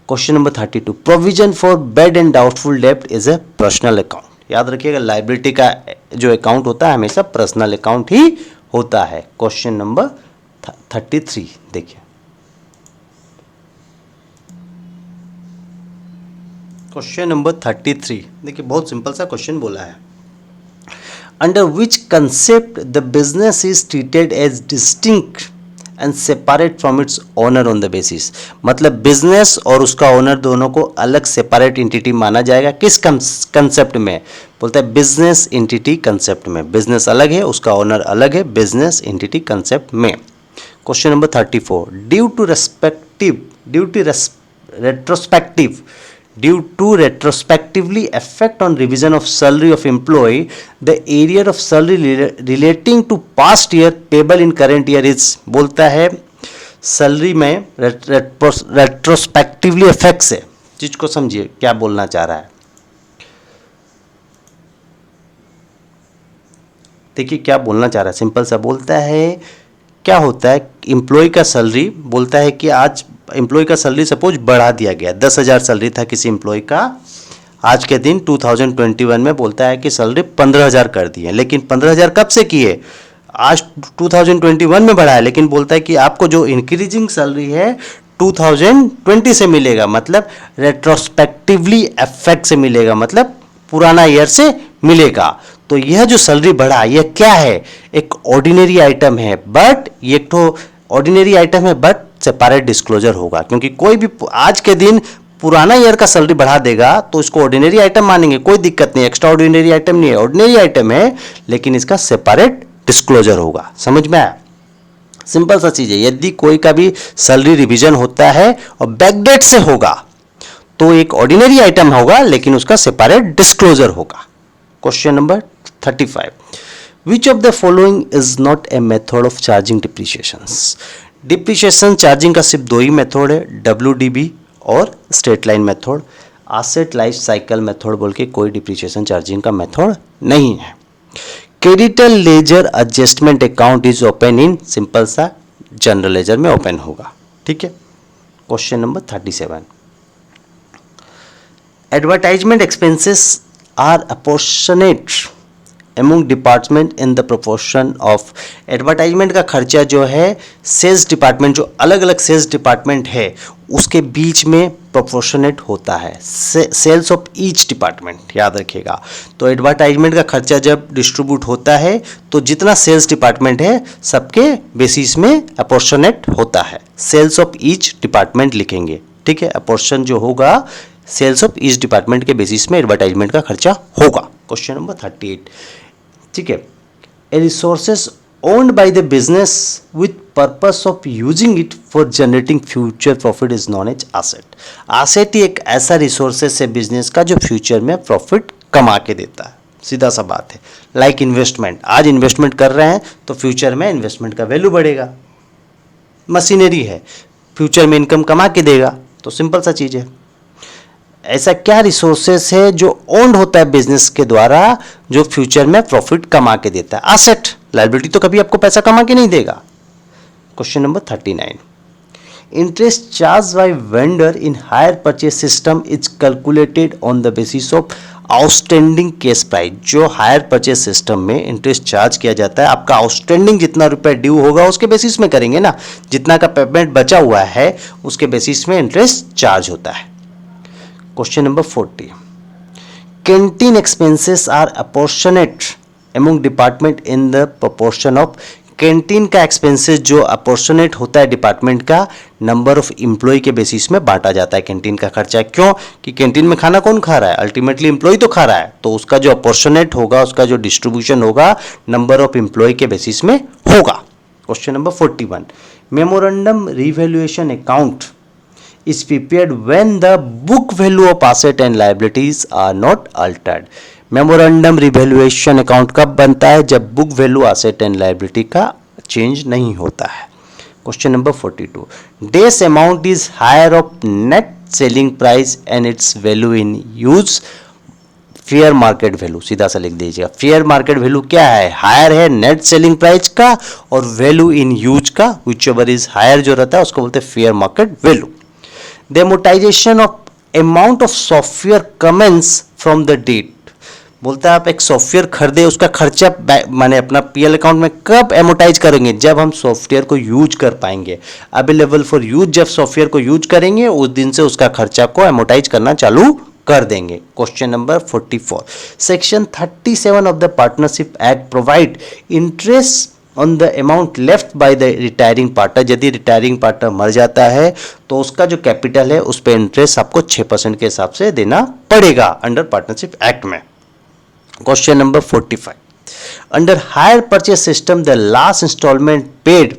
Question number 32, provision for bad and doubtful डेब्ट इज ए पर्सनल अकाउंट। याद रखिएगा, लाइबिलिटी का जो अकाउंट होता है हमेशा पर्सनल अकाउंट ही होता है। क्वेश्चन नंबर 33 देखिए, क्वेश्चन नंबर 33 देखिए, बहुत सिंपल सा क्वेश्चन बोला है। Under which concept the business is treated as distinct and separate from its owner on the basis, मतलब बिजनेस और उसका ओनर दोनों को अलग सेपरेट एंटिटी माना जाएगा। किस कंसेप्ट में? बोलता है बिजनेस एंटिटी कंसेप्ट में। बिजनेस अलग है, उसका ओनर अलग है, बिजनेस एंटिटी कंसेप्ट में। Question number 34, due to retrospectively effect on revision of salary of employee, the area of salary relating to past year payable in current year is, बोलता है salary में retrospectively effect से। चीज को समझिए क्या बोलना चाह रहा है। देखिए क्या बोलना चाह रहा है, सिंपल सा बोलता है क्या होता है, एम्प्लॉय का सैलरी, बोलता है कि आज एम्प्लॉय का सैलरी सपोज बढ़ा दिया गया, 10,000 सैलरी था किसी एम्प्लॉय का, आज के दिन 2021 में बोलता है कि सैलरी 15,000 कर दी है, लेकिन 15,000 कब से किए, आज 2021 में बढ़ा है, लेकिन बोलता है कि आपको जो इंक्रीजिंग सैलरी है 2020 से मिलेगा, मतलब रेट्रोस्पेक्टिवली इफेक्ट से मिलेगा, मतलब पुराना ईयर से मिलेगा। तो यह जो सैलरी बढ़ा यह क्या है, एक ऑर्डिनरी आइटम है, बट ये तो ऑर्डिनरी आइटम है बट सेपरेट डिस्क्लोजर होगा, क्योंकि कोई भी आज के दिन पुराना ईयर का सैलरी बढ़ा देगा तो इसको ऑर्डिनरी आइटम मानेंगे, कोई दिक्कत नहीं, एक्स्ट्रा ऑर्डिनरी आइटम नहीं है, ऑर्डिनरी आइटम है, लेकिन इसका सेपरेट डिस्क्लोजर होगा। समझ में आया? सिंपल सा चीज है। यदि कोई का भी सैलरी रिवीजन होता है और बैकडेट से होगा तो एक ऑर्डिनरी आइटम होगा, लेकिन उसका सेपरेट डिस्क्लोजर होगा। Question number 35, which of the following is not a method of charging depreciations. Depreciation charging का सिर्फ दो ही मेथड है, WDB और straight line method. Asset life cycle method बोल के कोई डिप्रिसिएशन चार्जिंग का मेथड नहीं है। Creditor ledger adjustment account is open in, simple सा जनरल लेजर में ओपन होगा। ठीक है। Question number 37, advertisement expenses are apportioned among department in the proportion of. Advertisement का खर्चा जो है सेल्स डिपार्टमेंट, जो अलग अलग सेल्स डिपार्टमेंट है उसके बीच में प्रोपोर्शनेट होता है, सेल्स ऑफ ईच डिपार्टमेंट, याद रखिएगा। तो एडवर्टाइजमेंट का खर्चा जब डिस्ट्रीब्यूट होता है तो जितना सेल्स डिपार्टमेंट है सबके बेसिस में अपोर्शनेट होता है, सेल्स ऑफ ईच डिपार्टमेंट लिखेंगे। ठीक है, अपोर्शन जो होगा सेल्स ऑफ ईच डिपार्टमेंट के बेसिस में एडवर्टाइजमेंट का खर्चा होगा। क्वेश्चन नंबर 38, ठीक है, ए resources owned by the business with purpose of using it for generating future profit is known as asset। asset ही एक ऐसा रिसोर्सेस है बिजनेस का जो फ्यूचर में प्रॉफिट कमा के देता है, सीधा सा बात है। लाइक इन्वेस्टमेंट, आज इन्वेस्टमेंट कर रहे हैं तो फ्यूचर में इन्वेस्टमेंट का वैल्यू बढ़ेगा। मशीनरी है, फ्यूचर में इनकम कमा के देगा, तो सिंपल सा चीज़ है। ऐसा क्या रिसोर्सेस है जो ओन्ड होता है बिजनेस के द्वारा जो फ्यूचर में प्रॉफिट कमा के देता है। एसेट, लायबिलिटी तो कभी आपको पैसा कमा के नहीं देगा। Question number 39, interest charge by vendor in hire purchase system is calculated on the basis of outstanding case price. जो हायर परचेज सिस्टम में इंटरेस्ट चार्ज किया जाता है, आपका आउटस्टैंडिंग जितना रुपए ड्यू होगा उसके बेसिस में करेंगे ना, जितना का पेमेंट बचा हुआ है उसके बेसिस में इंटरेस्ट चार्ज होता है। Question number 40, canteen expenses are apportioned among department in the proportion of. Canteen का एक्सपेंसेस जो अपोर्शनेट होता है डिपार्टमेंट का नंबर ऑफ एम्प्लॉय के बेसिस में बांटा जाता है कैंटीन का खर्चा। क्यों कि कैंटीन में खाना कौन खा रहा है, अल्टीमेटली एम्प्लॉय तो खा रहा है, तो उसका जो अपोर्शनेट होगा, उसका जो डिस्ट्रीब्यूशन होगा नंबर ऑफ एम्प्लॉय के बेसिस में होगा। Question number 41, memorandum revaluation account is prepared when the book value of asset and liabilities are not altered. Memorandum revaluation account कब बनता है? जब book value asset and liability का change नहीं होता है. Question number 42. Dash amount is higher of net selling price and its value in use. Fair market value सीधा सा लिख दीजिएगा. फेयर मार्केट वैल्यू क्या है? हायर है नेट सेलिंग प्राइस का और वैल्यू इन यूज का, विच एवर इज हायर जो रहता है उसको बोलते हैं fair market value. The amortisation of amount of software commence from the date. बोलता है आप एक सॉफ्टवेयर खरीदे, उसका खर्चा माने अपना पीएल अकाउंट में कब एमोटाइज करेंगे? जब हम सॉफ्टवेयर को यूज कर पाएंगे. अवेलेबल फॉर यूज, जब सॉफ्टवेयर को यूज करेंगे उस दिन से उसका खर्चा को एमोटाइज करना चालू कर देंगे. Question number 44. Section 37 of the partnership act provide interest on the amount left by the retiring partner. यदि रिटायरिंग पार्टनर मर जाता है तो उसका जो कैपिटल है उस पर इंटरेस्ट आपको 6% के हिसाब से देना पड़ेगा अंडर पार्टनरशिप एक्ट में. Question number 45. Under hire purchase system the last instalment paid.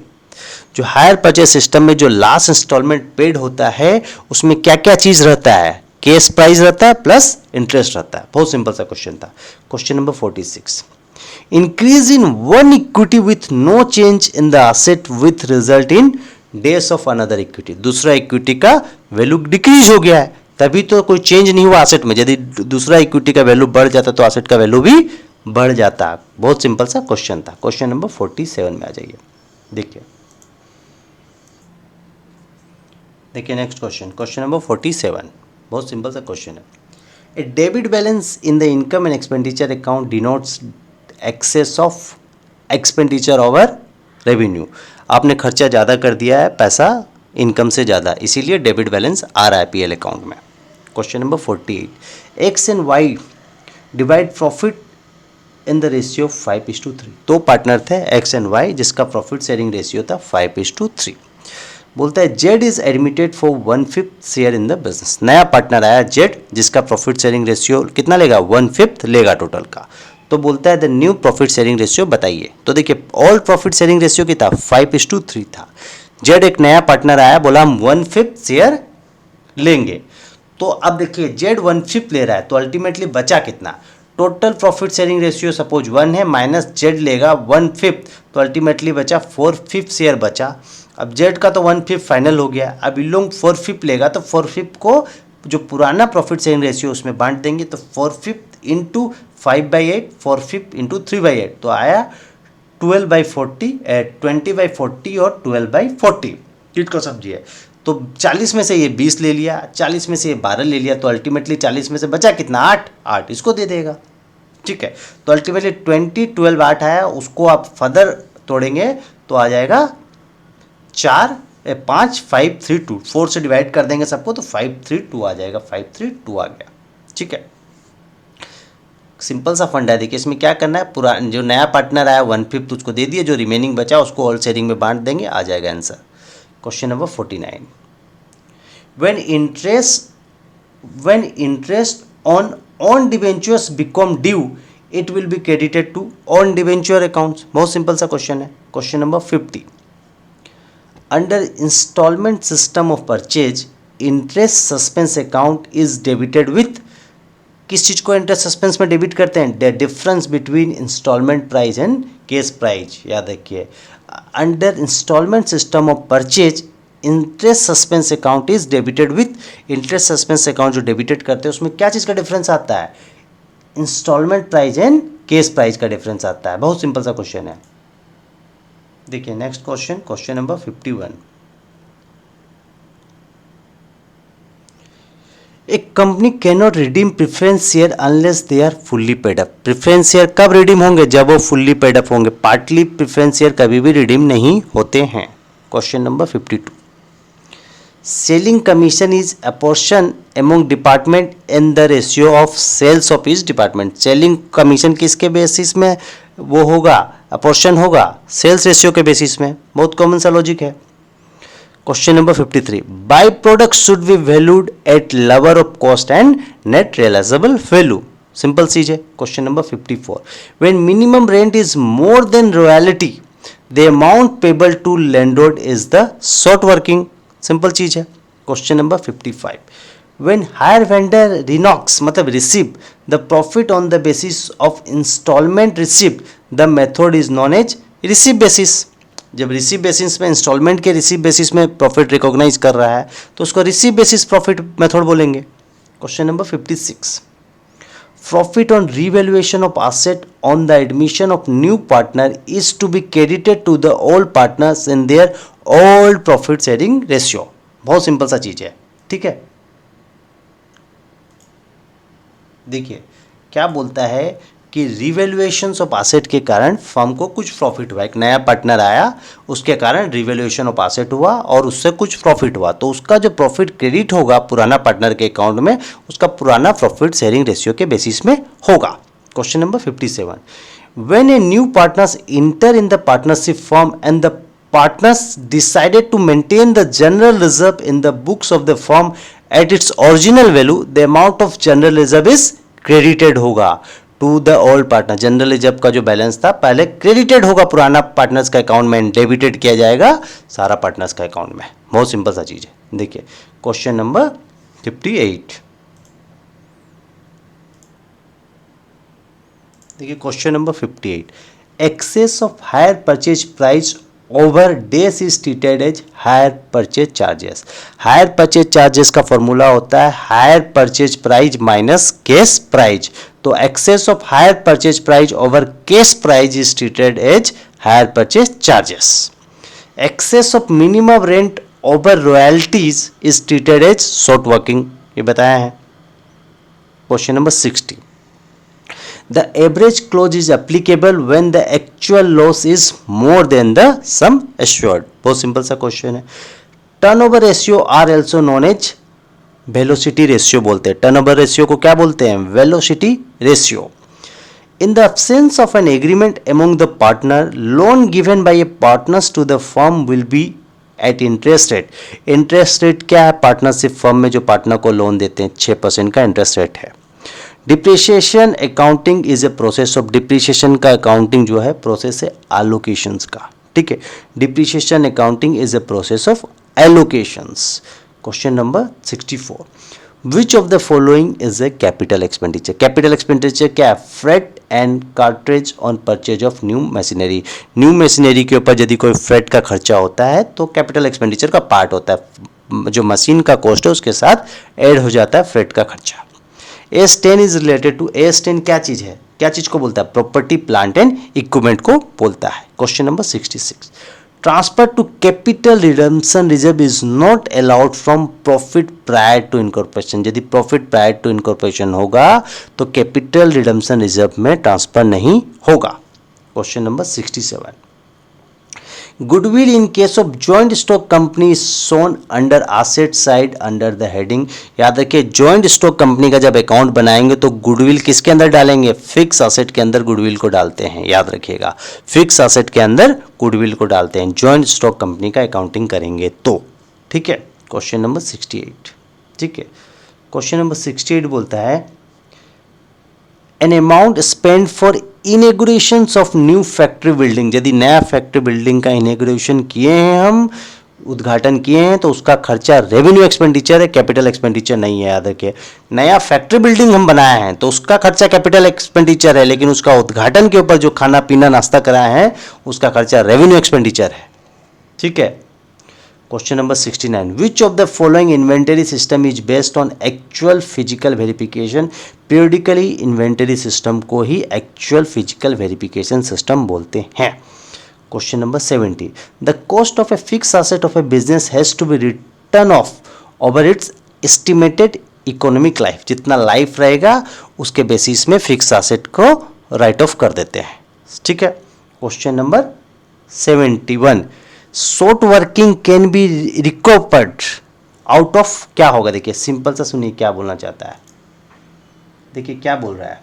जो हायर परचेज सिस्टम में जो लास्ट इंस्टॉलमेंट पेड होता है उसमें क्या क्या चीज रहता है? केस प्राइस रहता है प्लस इंटरेस्ट रहता है. बहुत सिंपल सा क्वेश्चन था. Question number 46. Increase in one equity with no change in the asset with result in days of another equity. दूसरा इक्विटी का वैल्यू डिक्रीज हो गया है, तभी तो कोई चेंज नहीं हुआ एसेट में. यदि दूसरा इक्विटी का वैल्यू बढ़ जाता तो एसेट का वैल्यू भी बढ़ जाता. बहुत सिंपल सा क्वेश्चन था. क्वेश्चन नंबर 47 में आ जाइए. देखिए नेक्स्ट क्वेश्चन. क्वेश्चन नंबर 47 बहुत सिंपल सा क्वेश्चन है. A debit balance in the income and expenditure account denotes excess of expenditure over revenue. आपने खर्चा ज़्यादा कर दिया है, पैसा इनकम से ज़्यादा, इसीलिए डेबिट बैलेंस आ रहा है पीएल अकाउंट में. Question number 48. X and Y divide profit in the ratio 5:3. दो पार्टनर थे एक्स एंड वाई जिसका प्रॉफिट शेयरिंग रेशियो था 5:3. बोलता है Z is admitted for 1/5 share in the business. नया पार्टनर आया जेड जिसका प्रॉफिट शेयरिंग रेशियो कितना लेगा? 1/5 लेगा टोटल का. तो बोलता है the new profit sharing ratio बताइए. तो देखिए ऑल प्रॉफिट शेयरिंग रेशियो कितना? 5:3 था. जेड एक नया पार्टनर आया, बोला हम 1/5 शेयर लेंगे. तो अब देखिए जेड 1/5 ले रहा है तो अल्टीमेटली बचा कितना? Total profit sharing ratio suppose 1 है, माइनस जेड लेगा 1/5 तो अल्टीमेटली बचा 4/5 शेयर बचा. अब जेड का तो 1/5 फाइनल हो गया. अब इन लोग 4/5 लेगा तो 4/5 को जो पुराना प्रॉफिट शेयरिंग रेशियो उसमें बांट देंगे. तो 4/5 इंटू 5/8, 4/5 इंटू 3/8 तो आया 12/40, 20/40 और 12/40 किट का सब्जी है. तो 40 में से ये 20 ले लिया, 40 में से ये 12 ले लिया, तो अल्टीमेटली 40 में से बचा कितना? 8 इसको दे देगा. ठीक है, तो अल्टीमेटली 20, 12, 8 आया. उसको आप फर्दर तोड़ेंगे तो आ जाएगा 5, 5, 3, 2. 4 से डिवाइड कर देंगे सबको तो 5, 3, 2 आ जाएगा. 5, 3, 2 आ गया. ठीक है, सिंपल सा फंड है. देखिए इसमें क्या करना है, पूरा जो नया पार्टनर आया 1/5 उसको दे दिए, जो रिमेनिंग बचा उसको ऑल शेयरिंग में बांट देंगे, आ जाएगा answer. Question number 49. When interest on debentures become due it will be credited to on debenture accounts. बहुत सिंपल सा क्वेश्चन है. Question number 50. Under instalment system of purchase interest suspense account is debited with. किस चीज़ को interest suspense में debit करते हैं? The difference between instalment price and cash price. याद रखिए, under instalment system of purchase interest suspense account is debited with. Interest suspense account जो debited करते हैं उसमें क्या चीज़ का डिफरेंस आता है? Instalment price and cash price का डिफरेंस आता है. बहुत सिंपल सा क्वेश्चन है. देखिए नेक्स्ट क्वेश्चन, क्वेश्चन नंबर 51. एक company can not redeem preference share unless they are fully paid up. Preference share कब रिडीम होंगे? जब वो फुल्ली पेड अप होंगे. पार्टली प्रेफरेंस शेयर कभी भी रिडीम नहीं होते हैं. Question number 52. Selling commission is apportion among department in the ratio of sales of each department. Selling commission किसके बेसिस में वो होगा? अपोर्शन होगा सेल्स रेशियो के बेसिस में. बहुत कॉमन सा लॉजिक है. Question number 53. By product should be valued at level of cost and net realisable value. Simple चीज है. Question number 54. When minimum rent is more than royalty the amount payable to landlord is the short working. Simple चीज है. Question number 55, when hire vendor Renox मतलब receive the profit on the basis of installment received, the method is known as receive basis. जब receive basis में instalment के receive basis में profit recognise कर रहा है तो उसको रिसीव बेसिस प्रॉफिट मेथड बोलेंगे. Question number 56, profit on revaluation of asset on the admission of new partner is to be credited to the old partners in their old profit sharing ratio. बहुत simple सा चीज है, ठीक है. देखिए क्या बोलता है कि रिवैल्यूएशन ऑफ एसेट के कारण फर्म को कुछ प्रॉफिट हुआ, एक नया पार्टनर आया उसके कारण रिवैल्यूएशन ऑफ एसेट हुआ और उससे कुछ प्रॉफिट हुआ, तो उसका जो प्रॉफिट क्रेडिट होगा पुराना पार्टनर के अकाउंट में उसका पुराना प्रॉफिट शेयरिंग रेशियो के बेसिस में होगा. Question number 57, when a new partners inter in the partnership firm and the partners decided to maintain the general reserve in the books of the firm at its original value, the amount of general reserve is credited होगा to the old partner. General reserve का जो balance था पहले credited होगा पुराना partners का account में, debited किया जाएगा सारा पार्टनर्स का अकाउंट में. बहुत सिंपल सा चीज है. देखिए क्वेश्चन नंबर 58, देखिए question number 58, excess of hire purchase price over days is treated as hire purchase charges. Hire purchase charges का फॉर्मूला होता है hire purchase price minus cash price. तो excess of hire purchase price over cash price is treated as hire purchase charges. Excess of minimum rent over royalties is treated as short working, ये बताया है. Question number 60, the average clause is applicable when the actual loss is more than the sum assured. बहुत simple सा question है. Turnover ratio are also known as velocity ratio बोलते हैं. Turnover ratio को क्या बोलते हैं? Velocity ratio. In the absence of an agreement among the partner, loan given by a partners to the firm will be at interest rate. Interest rate क्या है? Partnership firm में जो पार्टनर को loan देते हैं 6% का इंटरेस्ट रेट है. Depreciation accounting is a process of, depreciation का अकाउंटिंग जो है प्रोसेस है एलोकेशंस का, ठीक है. Depreciation accounting is a process of allocations. Question number 64, which of the following is a capital expenditure. Capital expenditure क्या है? Freight and cartridge on purchase of new machinery. New machinery के ऊपर यदि कोई फ्रेट का खर्चा होता है तो कैपिटल एक्सपेंडिचर का पार्ट होता है, जो मशीन का कॉस्ट है उसके साथ ऐड हो जाता है फ्रेट का खर्चा. S10 is related to, S10 क्या चीज है? क्या चीज को बोलता है? प्रॉपर्टी प्लांट एंड इक्विपमेंट को बोलता है. Question number 66, transfer to capital redemption reserve is not allowed from profit prior to incorporation. यदि प्रॉफिट प्रायर टू इनकॉर्पोरेशन होगा तो कैपिटल रिडम्पशन रिजर्व में ट्रांसफर नहीं होगा. Question number 67, goodwill in case of joint stock company shown under asset side under the heading. याद रखिए joint stock company का जब अकाउंट बनाएंगे तो गुडविल किसके अंदर डालेंगे? फिक्स एसेट के अंदर गुडविल को डालते हैं. याद रखिएगा फिक्स एसेट के अंदर गुडविल को डालते हैं जॉइंट स्टॉक कंपनी का अकाउंटिंग करेंगे तो, ठीक है. क्वेश्चन नंबर 68, ठीक है. क्वेश्चन नंबर 68 बोलता है an amount spend for inauguration of new factory building. यदि नया फैक्ट्री बिल्डिंग का इनेगुरेशन किए हैं, हम उद्घाटन किए हैं, तो उसका खर्चा रेवेन्यू एक्सपेंडिचर है, कैपिटल एक्सपेंडिचर नहीं है. याद रखिए नया फैक्ट्री बिल्डिंग हम बनाए हैं तो उसका खर्चा कैपिटल एक्सपेंडिचर है, लेकिन उसका उद्घाटन के ऊपर जो खाना पीना नाश्ता कराए हैं उसका खर्चा रेवेन्यू एक्सपेंडिचर है, ठीक है. Question number 69, which of the following inventory system is based on actual physical verification. Periodically inventory system को ही एक्चुअल फिजिकल वेरिफिकेशन सिस्टम बोलते हैं. Question number 70, the cost of a fix asset of a business has to be written off over its estimated economic life. जितना life रहेगा उसके basis में fix asset को write off कर देते हैं, ठीक है. Question number 71, short working can be recovered out of, क्या होगा? देखिए सिंपल सा सुनिए क्या बोलना चाहता है. देखिए क्या बोल रहा है,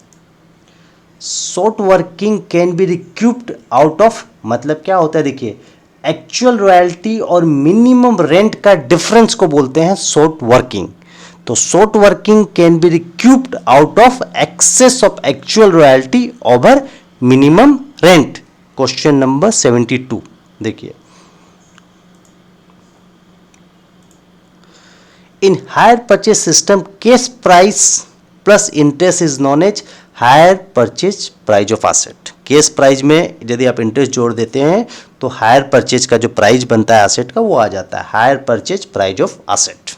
short working can be recouped out of, मतलब क्या होता है? देखिए एक्चुअल रॉयल्टी और मिनिमम रेंट का डिफरेंस को बोलते हैं शॉर्ट वर्किंग. तो short working can be recouped out of excess of actual royalty over minimum rent. Question number 72, देखिए in hire purchase system cash price plus interest is known as hire purchase price of asset. Cash price में यदि आप interest जोड़ देते हैं तो hire purchase का जो प्राइस बनता है एसेट का वो आ जाता है hire purchase price of asset.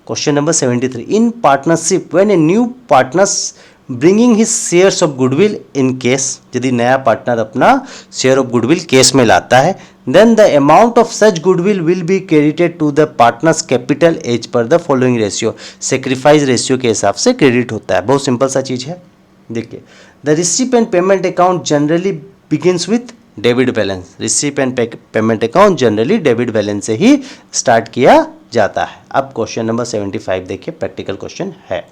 Question number 73, in partnership when a new partners bringing his shares of goodwill in case, यदि नया पार्टनर अपना शेयर ऑफ गुडविल केस में लाता है, then the amount of such goodwill will be credited to the partners capital as per the following ratio. Sacrifice ratio के हिसाब से credit होता है। बहुत सिंपल सा चीज है। देखिए, the receipt and payment account generally begins with debit balance. Receipt and payment account generally debit balance से ही स्टार्ट किया जाता है। अब क्वेश्चन नंबर 75 देखिए, प्रैक्टिकल क्वेश्चन है।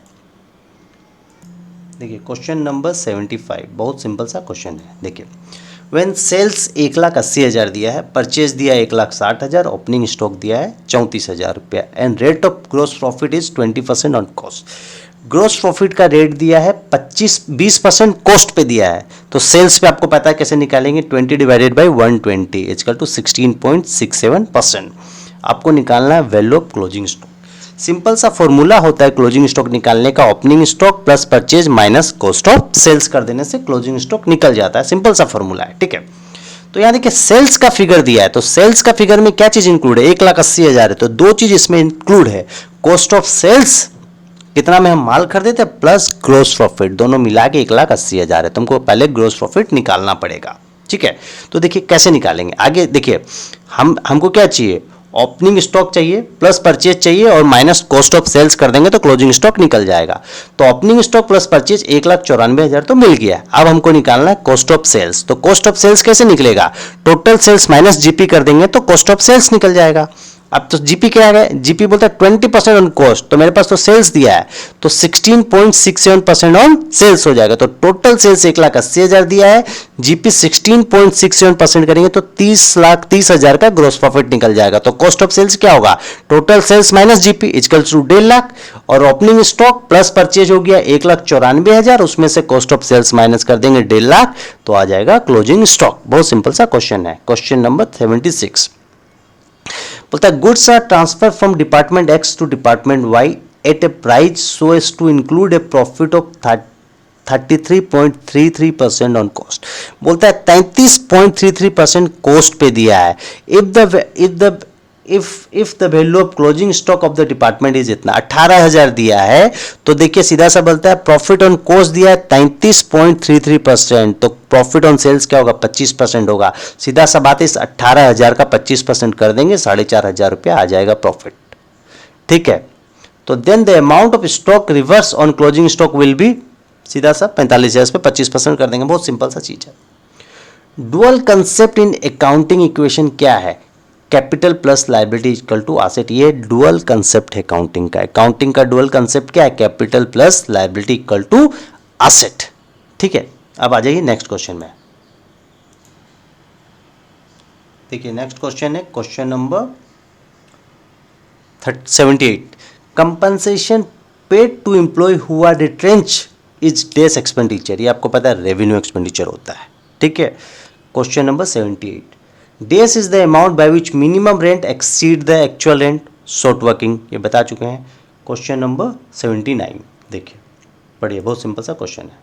देखिए क्वेश्चन नंबर 75 बहुत सिंपल सा क्वेश्चन है। देखिए, व्हेन सेल्स 1,80,000 दिया है, परचेज दिया 1,60,000, ओपनिंग स्टॉक दिया है 34,000 रुपया and rate of gross profit is 20% on cost. Gross profit का रेट दिया है 20% कॉस्ट पे दिया है, तो सेल्स पे आपको पता है कैसे निकालेंगे, 20 डिवाइडेड बाई 120 इक्वल टू 16.67%। आपको निकालना है value of closing stock. Simple सा फॉर्मूला होता है क्लोजिंग स्टॉक निकालने का, opening stock plus purchase minus cost of sales कर देने से क्लोजिंग स्टॉक निकल जाता है। सिंपल सा फॉर्मूला है, ठीक है। तो यहाँ देखिए सेल्स का फिगर दिया है, तो सेल्स का फिगर में क्या चीज इंक्लूड है, 1,80,000 है, तो दो चीज इसमें इंक्लूड है, कॉस्ट ऑफ सेल्स कितना में हम माल खरीदे थे प्लस ग्रोस प्रॉफिट, दोनों मिला के 1,80,000 है। तुमको पहले ग्रोस प्रॉफिट निकालना पड़ेगा, ठीक है। तो देखिए कैसे निकालेंगे आगे। देखिए हमको क्या चाहिए, ओपनिंग स्टॉक चाहिए प्लस परचेज चाहिए और माइनस कॉस्ट ऑफ सेल्स कर देंगे तो क्लोजिंग स्टॉक निकल जाएगा। तो ओपनिंग स्टॉक प्लस परचेज 1,94,000 तो मिल गया। अब हमको निकालना है कॉस्ट ऑफ सेल्स। तो कॉस्ट ऑफ सेल्स कैसे निकलेगा, टोटल सेल्स माइनस जीपी कर देंगे तो कॉस्ट ऑफ सेल्स निकल जाएगा। अब तो जीपी क्या है, जीपी बोलता है 20% ऑन कॉस्ट, तो मेरे पास तो सेल्स दिया है तो 16.67% ऑन सेल्स हो जाएगा। तो टोटल सेल्स 1,80,000 दिया है, जीपी 16.67% करेंगे तो 30,30,000 का ग्रोस प्रॉफिट निकल जाएगा। तो कॉस्ट ऑफ सेल्स क्या होगा, total sales minus GP equals to 1.5 lakh, और ओपनिंग स्टॉक प्लस परचेज हो गया 1,94,000, उसमें से कॉस्ट ऑफ सेल्स माइनस कर देंगे 1.5 लाख, तो आ जाएगा क्लोजिंग स्टॉक। बहुत सिंपल सा क्वेश्चन है। क्वेश्चन नंबर 76 बोलता है goods are transfer from department X to department Y at a price so as to include a profit of 33.33% on cost. बोलता है 33.33% कॉस्ट पे दिया है। If the value of closing stock of the department is इतना 18,000 दिया है, तो देखिए सीधा सा बोलता है प्रॉफिट ऑन कॉस्ट दिया है 33.33%, तो प्रॉफिट ऑन सेल्स क्या होगा 25% होगा। सीधा सा बात है, इस 18,000 का 25% कर देंगे 4,500 रुपया आ जाएगा प्रॉफिट, ठीक है। तो then the amount of stock reserve on closing stock will be, सीधा सा 45,000 पे 25% कर देंगे। बहुत सिंपल सा चीज है। Dual concept in accounting equation क्या है, capital plus liability equal to asset. ये डुअल कंसेप्ट है अकाउंटिंग का। अकाउंटिंग का डुअल कंसेप्ट क्या है, capital plus liability equal to asset, ठीक है। अब आ जाइए नेक्स्ट क्वेश्चन में। देखिए नेक्स्ट क्वेश्चन है question number 78, compensation paid to employ who are retrench is this expenditure. ये आपको पता है रेवेन्यू एक्सपेंडिचर होता है, ठीक है। Question number 78, this is the amount by which minimum rent exceed the actual rent short working, ये बता चुके हैं। क्वेश्चन नंबर 79 देखिए, पढ़िए, बहुत सिंपल सा क्वेश्चन है।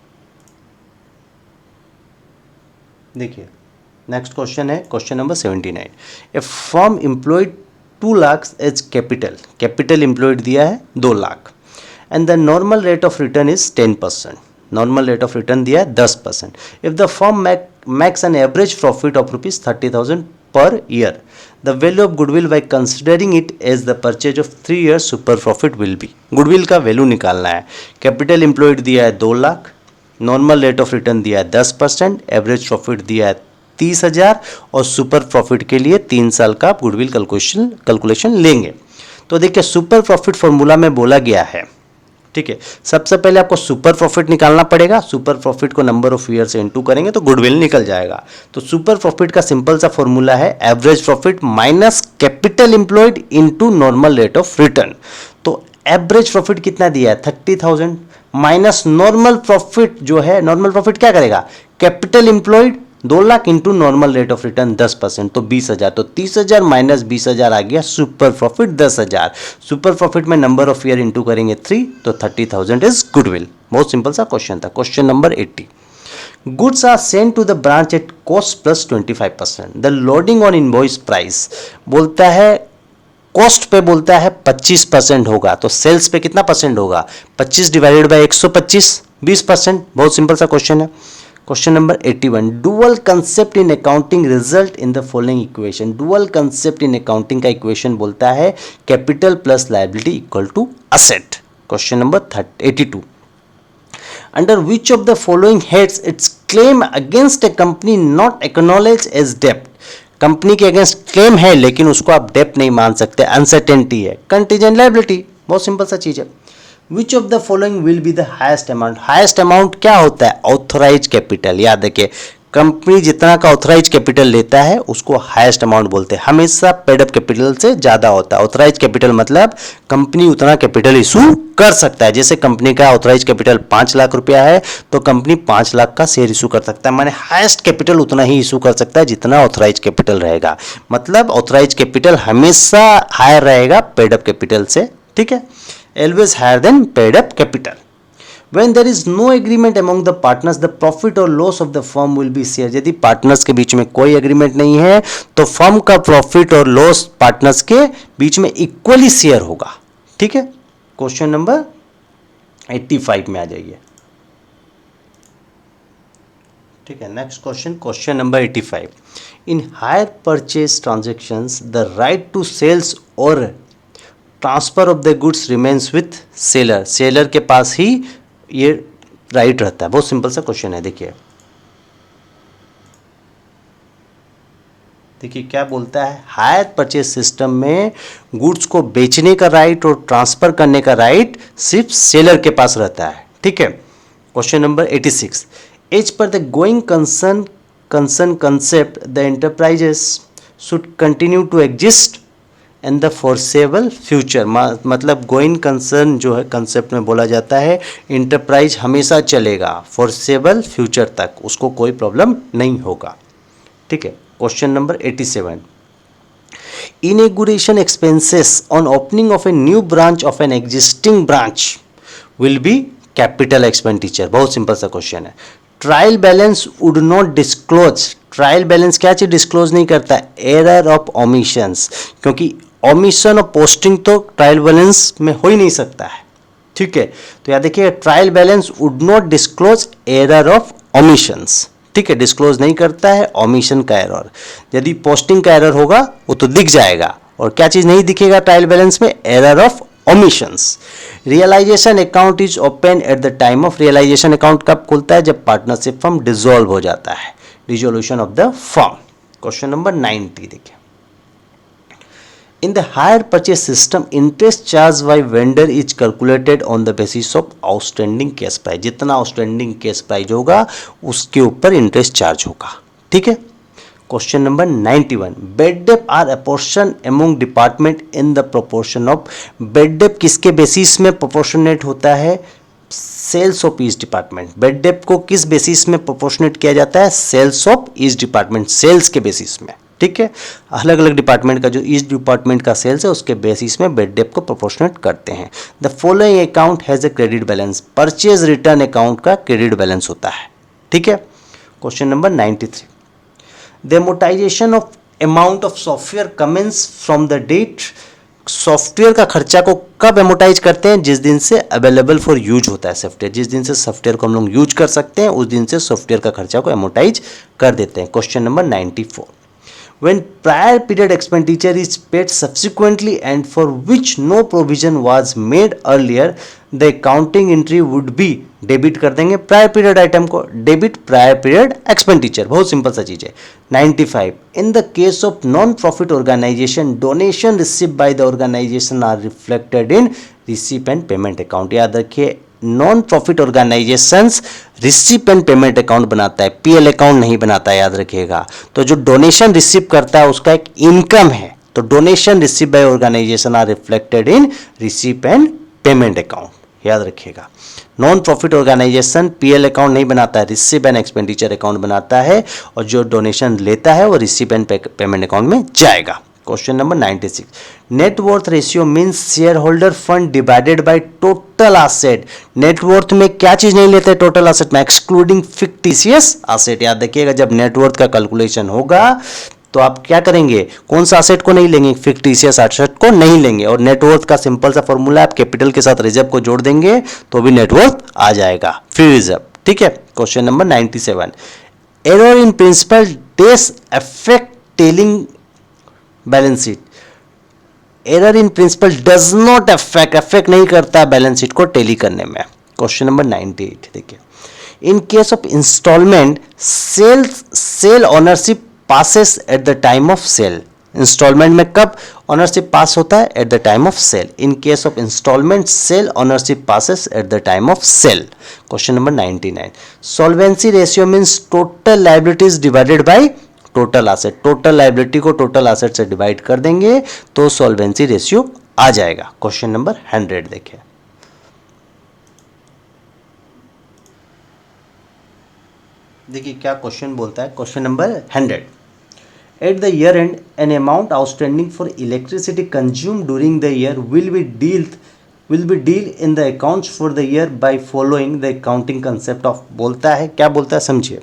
देखिए नेक्स्ट क्वेश्चन है question number 79, a firm employed 2 lakh as capital, capital employed दिया है 2 lakh and the normal rate of return is 10%, normal rate of return दिया है 10%। If the firm makes an average profit of rupees 30,000 per year, the value of goodwill by considering it as the purchase of 3 years super profit will be। Goodwill का value निकालना है। Capital employed दिया है 2 lakh, normal rate of return दिया है 10%, average profit दिया है 30,000 और सुपर प्रॉफिट के लिए 3 साल का गुडविल कैलकुलेशन लेंगे। तो देखिए सुपर प्रॉफिट फॉर्मूला में बोला गया है, ठीक है। सबसे पहले आपको सुपर प्रॉफिट निकालना पड़ेगा। सुपर प्रॉफिट को नंबर ऑफ ईयर से इनटू करेंगे तो गुडविल निकल जाएगा। तो सुपर प्रॉफिट का सिंपल सा फॉर्मूला है average profit minus capital employed into normal rate of return. तो एवरेज प्रॉफिट कितना दिया है 30,000 माइनस नॉर्मल प्रॉफिट जो है, नॉर्मल प्रॉफिट क्या करेगा, capital employed 2 lakh into normal rate of return 10%, तो 20,000, तो 30,000 माइनस 20,000 आ गया सुपर प्रॉफिट 10,000। सुपर प्रॉफिट में नंबर ऑफ ईयर इंटू करेंगे 3, तो 30,000 इज गुडविल। बहुत सिंपल सा क्वेश्चन था। Question number 80, goods are sent to the branch at cost plus 25%, the loading on invoice price बोलता है कॉस्ट पे बोलता है 25% होगा, तो सेल्स पे कितना परसेंट होगा? 25 डिवाइडेड बाय 125, 20%। बहुत सिंपल सा क्वेश्चन है। Question number 81, dual concept in accounting result in the following equation. Dual concept in accounting का इक्वेशन बोलता है capital plus liability equal to asset. Question number 82, under which of the following heads its claim against a company not acknowledge as डेप्ट। Company के against claim है लेकिन उसको आप डेप्ट नहीं मान सकते, अनसर्टेनिटी है, कंटीजेंट लायबिलिटी। बहुत सिंपल सा चीज है। Which of the following will be the highest amount. Highest amount क्या होता है? Authorise capital. याद रखिए, कंपनी जितना का ऑथराइज कैपिटल लेता है उसको हाईएस्ट अमाउंट बोलते हैं। हमेशा पेड अप कैपिटल से ज्यादा होता है। ऑथराइज कैपिटल मतलब कंपनी उतना कैपिटल इशू कर सकता है। जैसे कंपनी का ऑथराइज कैपिटल 5 लाख रुपया है तो कंपनी 5 लाख का शेयर इशू कर सकता है। माने हाईएस्ट कैपिटल उतना ही इशू कर सकता है जितना ऑथराइज कैपिटल रहेगा। मतलब ऑथराइज कैपिटल हमेशा हायर रहेगा पेड अप कैपिटल से। ठीक है, always higher than paid up capital. When there is no agreement among the partners, the profit or loss of the firm will be shared. यदि partners के बीच में कोई एग्रीमेंट नहीं है तो फर्म का प्रॉफिट और लॉस पार्टनर्स के बीच में इक्वली शेयर होगा। ठीक है, क्वेश्चन नंबर 85 में आ जाइए। ठीक है, next question, question number 85, in hire purchase transactions the right to sales और transfer of the goods remains with seller. Seller के पास ही ये राइट रहता है। बहुत सिंपल सा क्वेश्चन है। देखिए क्या बोलता है, हायर परचेज सिस्टम में गुड्स को बेचने का राइट और ट्रांसफर करने का राइट सिर्फ सेलर के पास रहता है। ठीक है, question number 86, as per the going concern concept the enterprises should continue to exist and the foreseeable future. मतलब गोइंग कंसर्न जो है कंसेप्ट में बोला जाता है इंटरप्राइज हमेशा चलेगा फोरसेबल फ्यूचर तक, उसको कोई प्रॉब्लम नहीं होगा। ठीक है, question number 87, inauguration expenses on opening of a new branch of an existing branch will be capital expenditure. बहुत सिंपल सा क्वेश्चन है। Trial balance would not disclose. Trial balance क्या चीज डिस्क्लोज नहीं करता? एरर ऑफ ओमिशंस, क्योंकि omission और posting तो ट्रायल बैलेंस में हो ही नहीं सकता है। ठीक है, तो याद देखिए, trial balance would not disclose error of omissions. ठीक है, डिस्क्लोज नहीं करता है ओमिशन का एरर। यदि पोस्टिंग का एरर होगा वो तो दिख जाएगा, और क्या चीज नहीं दिखेगा ट्रायल बैलेंस में? Error of omissions. Realisation account is open at the time of. Realisation account कब खुलता है? जब पार्टनरशिप फर्म डिसॉल्व हो जाता है, dissolution of the firm. Question number 90 देखिए, in the hire purchase system interest charged by vendor is calculated on the basis of outstanding cash price। जितना outstanding cash price होगा उसके ऊपर इंटरेस्ट चार्ज होगा। ठीक है, question number 91, bad debt are apportion among department in the proportion of. Bad debt किसके basis में proportionate होता है? Sales of each department. Bad debt को किस बेसिस में प्रोपोर्शनेट किया जाता है? Sales of each department, sales के बेसिस में। ठीक है, अलग अलग डिपार्टमेंट का जो ईच डिपार्टमेंट का सेल्स है उसके बेसिस में बेड डेप को प्रोपोर्शनेट करते हैं। The following account has a credit balance. Purchase return account का क्रेडिट बैलेंस होता है। ठीक है, question number 93, the amortisation of amount of software commence from the date. Software का खर्चा को कब एमोटाइज करते हैं? जिस दिन से अवेलेबल फॉर यूज होता है सॉफ्टवेयर। जिस दिन से सॉफ्टवेयर को हम लोग यूज कर सकते हैं उस दिन से सॉफ्टवेयर का खर्चा को एमोटाइज कर देते हैं। Question number 94, when prior period expenditure is paid subsequently and for which no provision was made earlier, the accounting entry would be debit कर देंगे प्रायर पीरियड आइटम को, डेबिट प्रायर पीरियड एक्सपेंडिचर। बहुत simple सा चीज है। 95, in the case of non profit organisation donation receive by the organisation are reflected in receipt and payment account. याद रखिए, non profit organisations receipt and payment account बनाता है, PL account नहीं बनाता है, याद रखिएगा। तो जो डोनेशन रिसीव करता है उसका एक इनकम है, तो donation receive by organisation are reflected in receipt and payment account. याद रखिएगा। Non profit organisation PL account नहीं बनाता है, रिसीव एंड एक्सपेंडिचर अकाउंट बनाता है, और जो डोनेशन लेता है वो रिसीव एंड पेमेंट अकाउंट में जाएगा। Question number 96, net worth ratio means share holder fund divided by total asset. Net worth में क्या चीज नहीं लेते टोटल एसेट में, एक्सक्लूडिंग फिक्टिशियस एसेट। याद रखिएगा जब नेटवर्थ का कैलकुलेशन होगा तो आप क्या करेंगे, कौन सा एसेट को नहीं लेंगे, फिक्टिशियस एसेट को नहीं लेंगे। और नेटवर्थ का सिंपल सा फॉर्मूला, आप कैपिटल के साथ रिजर्व को जोड़ देंगे तो भी नेटवर्थ आ जाएगा, फ्री रिजर्व। ठीक है। Question number 97, error in principle does affect tallying balance sheet. Error in principle does not affect नहीं करता बैलेंस शीट को टेली करने में। क्वेश्चन नंबर 98 देखिए, in case of instalment sale ownership passes at the time of sale. Instalment में कब ownership pass होता है, at the time of sale. In case of instalment sale ownership passes at the time of sale. Question number 99, solvency ratio means total liabilities divided by total asset. Total liability को total asset से divide कर देंगे तो solvency ratio आ जाएगा। Question number 100 देखिए, देखिए क्या question बोलता है। Question number 100, at the year and an amount outstanding for electricity consume during the year will be deal in the accounts for the year by following the accounting concept of. बोलता है क्या बोलता है समझिए,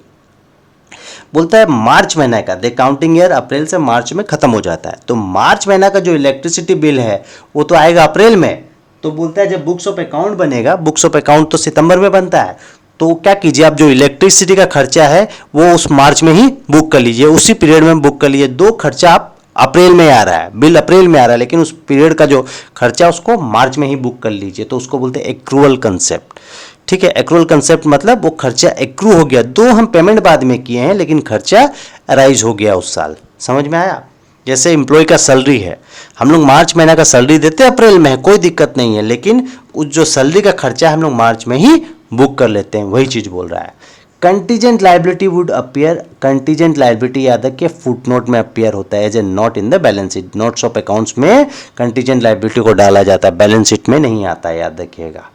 बोलता है मार्च महीने का, द अकाउंटिंग ईयर अप्रैल से मार्च में खत्म हो जाता है, तो मार्च महीना का जो इलेक्ट्रिसिटी बिल है वो तो आएगा अप्रैल में। तो बोलता है जब बुक्स ऑफ अकाउंट बनेगा, बुक्स ऑफ अकाउंट तो सितंबर में बनता है, तो क्या कीजिए आप जो इलेक्ट्रिसिटी का खर्चा है वो उस मार्च में ही बुक कर लीजिए, उसी पीरियड में बुक कर लीजिए। दो खर्चा आप अप्रैल में आ रहा है, बिल अप्रैल में आ रहा है, लेकिन उस पीरियड का जो खर्चा है उसको मार्च में ही बुक कर लीजिए, तो उसको बोलते हैं एक्रूअल कंसेप्ट। ठीक है, एक्रूअल कंसेप्ट मतलब वो खर्चा एक्रू हो गया, दो हम पेमेंट बाद में किए हैं लेकिन खर्चा अराइज हो गया उस साल। समझ में आया। जैसे एम्प्लॉय का सैलरी है, हम लोग मार्च महीना का सैलरी देते हैं अप्रैल में, कोई दिक्कत नहीं है, लेकिन उस जो सैलरी का खर्चा हम लोग मार्च में ही बुक कर लेते हैं, वही चीज बोल रहा है। Contingent liability would appear, contingent liability याद है कि फुटनोट में अपीयर होता है as a note in the balance sheet. Notes of accounts में कंटीजेंट लायबिलिटी को डाला जाता है, बैलेंस शीट में नहीं आता है, याद रखिएगा।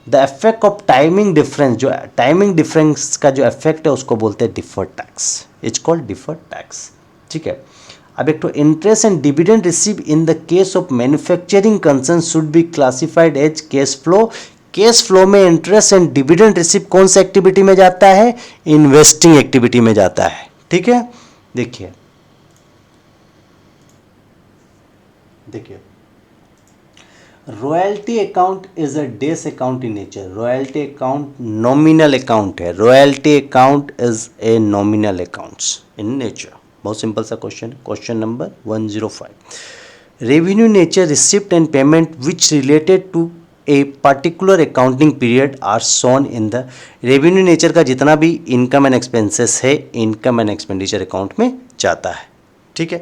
The effect of timing difference, जो टाइमिंग डिफरेंस का जो इफेक्ट है उसको बोलते हैं deferred tax, it's called deferred tax. ठीक है। अब एक तो interest and dividend receive in the case of manufacturing concern should be classified as cash flow. Cash flow में इंटरेस्ट एंड डिविडेंड रिसीव कौन सा एक्टिविटी में जाता है, इन्वेस्टिंग एक्टिविटी में जाता है। ठीक है। देखिए देखिए, रॉयल्टी अकाउंट इज अ डेस account in nature. Royalty account nominal account है, royalty account is a nominal accounts in nature. बहुत सिंपल सा question. Question number 105, revenue nature receipt and payment which related to a particular accounting period are shown in the. Revenue nature का जितना भी income and expenses है, income and expenditure account में जाता है। ठीक है।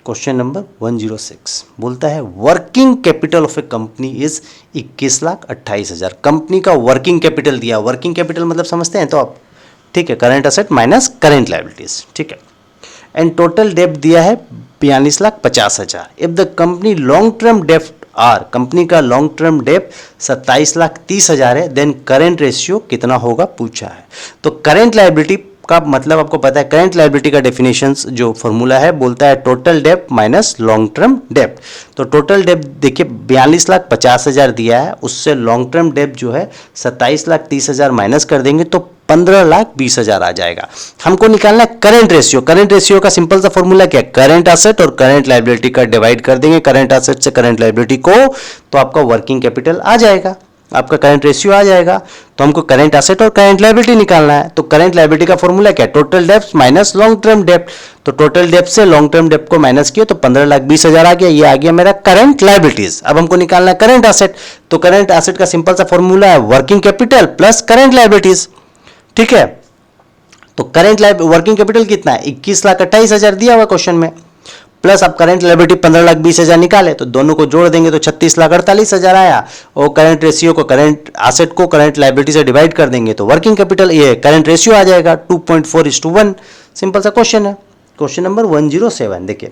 क्वेश्चन नंबर 106 बोलता है working capital of A company is 21,28,000। Company का वर्किंग कैपिटल दिया, वर्किंग कैपिटल मतलब समझते हैं तो आप। ठीक है, current asset minus current liabilities. ठीक है। एंड टोटल डेब्ट दिया है 42,50,000। If the company long term डेब्ट आर, कंपनी का लॉन्ग टर्म डेब्ट 27,30,000 है, देन करेंट रेशियो कितना होगा पूछा है। तो करेंट लायबिलिटी का मतलब आपको पता है, करेंट लायबिलिटी का डेफिनेशंस जो फॉर्मूला है बोलता है टोटल डेब्ट माइनस लॉन्ग टर्म डेब्ट। तो टोटल डेब्ट देखिए 42,50,000 दिया है, उससे लॉन्ग टर्म डेब्ट जो है 27,30,000 माइनस कर देंगे तो 15,20,000 आ जाएगा। हमको निकालना है करंट रेशियो। करंट रेशियो का सिंपल सा फॉर्मूला क्या है, करंट एसेट और करंट लायबिलिटी का डिवाइड कर देंगे करंट एसेट से करंट लायबिलिटी को, तो आपका वर्किंग कैपिटल आ जाएगा, आपका करंट रेशियो आ जाएगा। तो हमको करंट एसेट और करंट लायबिलिटी निकालना है। तो करंट लायबिलिटी का फॉर्मूला क्या है, टोटल डेब्ट माइनस लॉन्ग टर्म डेब्ट। तो टोटल डेब्ट से लॉन्ग टर्म डेब्ट को माइनस किया तो 15,20,000 आ गया, ये आ गया मेरा करंट लायबिलिटीज। अब हमको निकालना है करंट एसेट। तो करंट एसेट का सिंपल सा फॉर्मूला है working capital plus current liabilities. ठीक है। तो करंट वर्किंग कैपिटल कितना है, 21,28,000 दिया हुआ क्वेश्चन में, प्लस अब करंट लायबिलिटी 15,20,000 निकाले तो दोनों को जोड़ देंगे तो 36,48,000 आया। और करंट रेशियो को, करंट एसेट को करंट लायबिलिटी से डिवाइड कर देंगे तो वर्किंग कैपिटल, ये करंट रेशियो आ जाएगा 2.4:1। सिंपल सा क्वेश्चन है। क्वेश्चन नंबर 107 देखिए,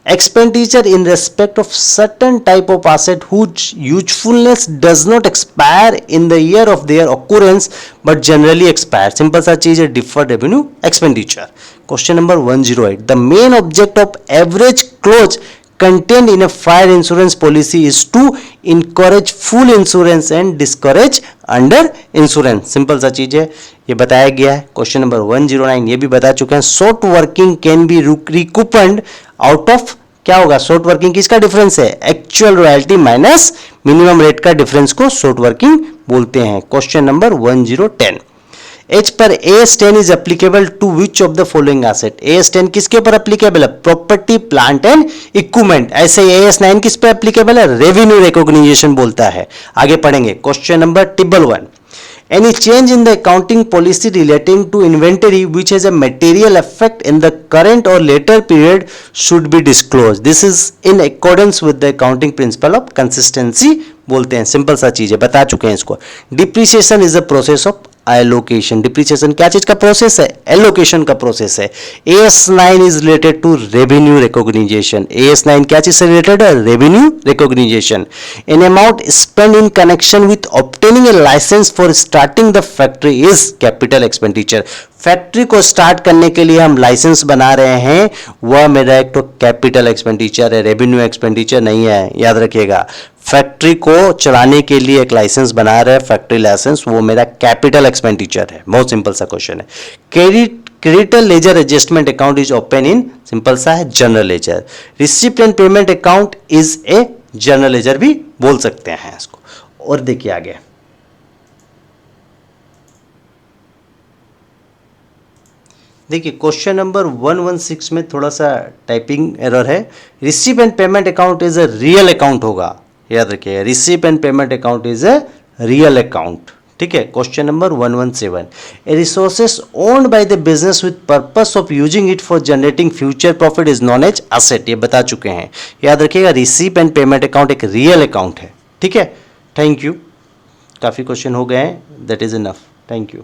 Expenditure in respect of certain type of asset whose usefulness does not expire in the year of their occurrence but generally expire. Simple सा चीज है deferred revenue expenditure. Question number 108. The main object of average clause contained in a fire insurance policy is to encourage full insurance and discourage under insurance. Simple सा चीज है, ये बताया गया है. क्वेश्चन नंबर 109 ये भी बता चुके हैं. Short working can be recouped out of, क्या होगा? शॉर्ट वर्किंग किसका डिफरेंस है? Actual royalty minus minimum rate का डिफरेंस को शॉर्ट वर्किंग बोलते हैं. Question number 1010. H per AS10 is applicable to which of the following asset? AS10 किसके ऊपर एप्लीकेबल है? Property plant and equipment. ऐसे AS9 किस पे एप्लीकेबल है? रेवेन्यू रिकॉग्निशन बोलता है. आगे पढ़ेंगे. Question number 111. Any change in the accounting policy relating to inventory which has a material effect in the current or later period should be disclosed. This is in accordance with the accounting principle of consistency बोलते हैं. Simple सा चीज है, बता चुके हैं इसको. Depreciation is a process of allocation. Depreciation क्या चीज का प्रोसेस है? एलोकेशन का प्रोसेस है. AS9 is related to revenue recognition. AS9 क्या चीज से रिलेटेड है? Revenue recognition. An amount spend in connection with obtaining a licence for starting the factory is capital expenditure. Factory को स्टार्ट करने के लिए हम लाइसेंस बना रहे हैं, वह मेरा एक तो कैपिटल एक्सपेंडिचर है, रेवेन्यू एक्सपेंडिचर नहीं है. याद रखिएगा, फैक्ट्री को चलाने के लिए एक लाइसेंस बना रहे हैं, फैक्ट्री लाइसेंस, वो मेरा कैपिटल एक्सपेंडिचर है. बहुत सिंपल सा क्वेश्चन है. Creditor ledger adjustment account is open in, simple सा है, general ledger. Receipt and payment account is a general ledger भी बोल सकते हैं इसको. और देखिए आगे, देखिए क्वेश्चन नंबर 116 में थोड़ा सा टाइपिंग एरर है. Receive and payment account is a real account होगा. याद रखिएगा, receive and payment account is a real account. ठीक है. Question number 117. A resources owned by the business with purpose of using it for generating future profit is known as asset. ये बता चुके हैं. याद रखिएगा, रिसीव एंड पेमेंट अकाउंट एक real account है. ठीक है. Thank you. काफ़ी क्वेश्चन हो गए हैं. That is enough. Thank you.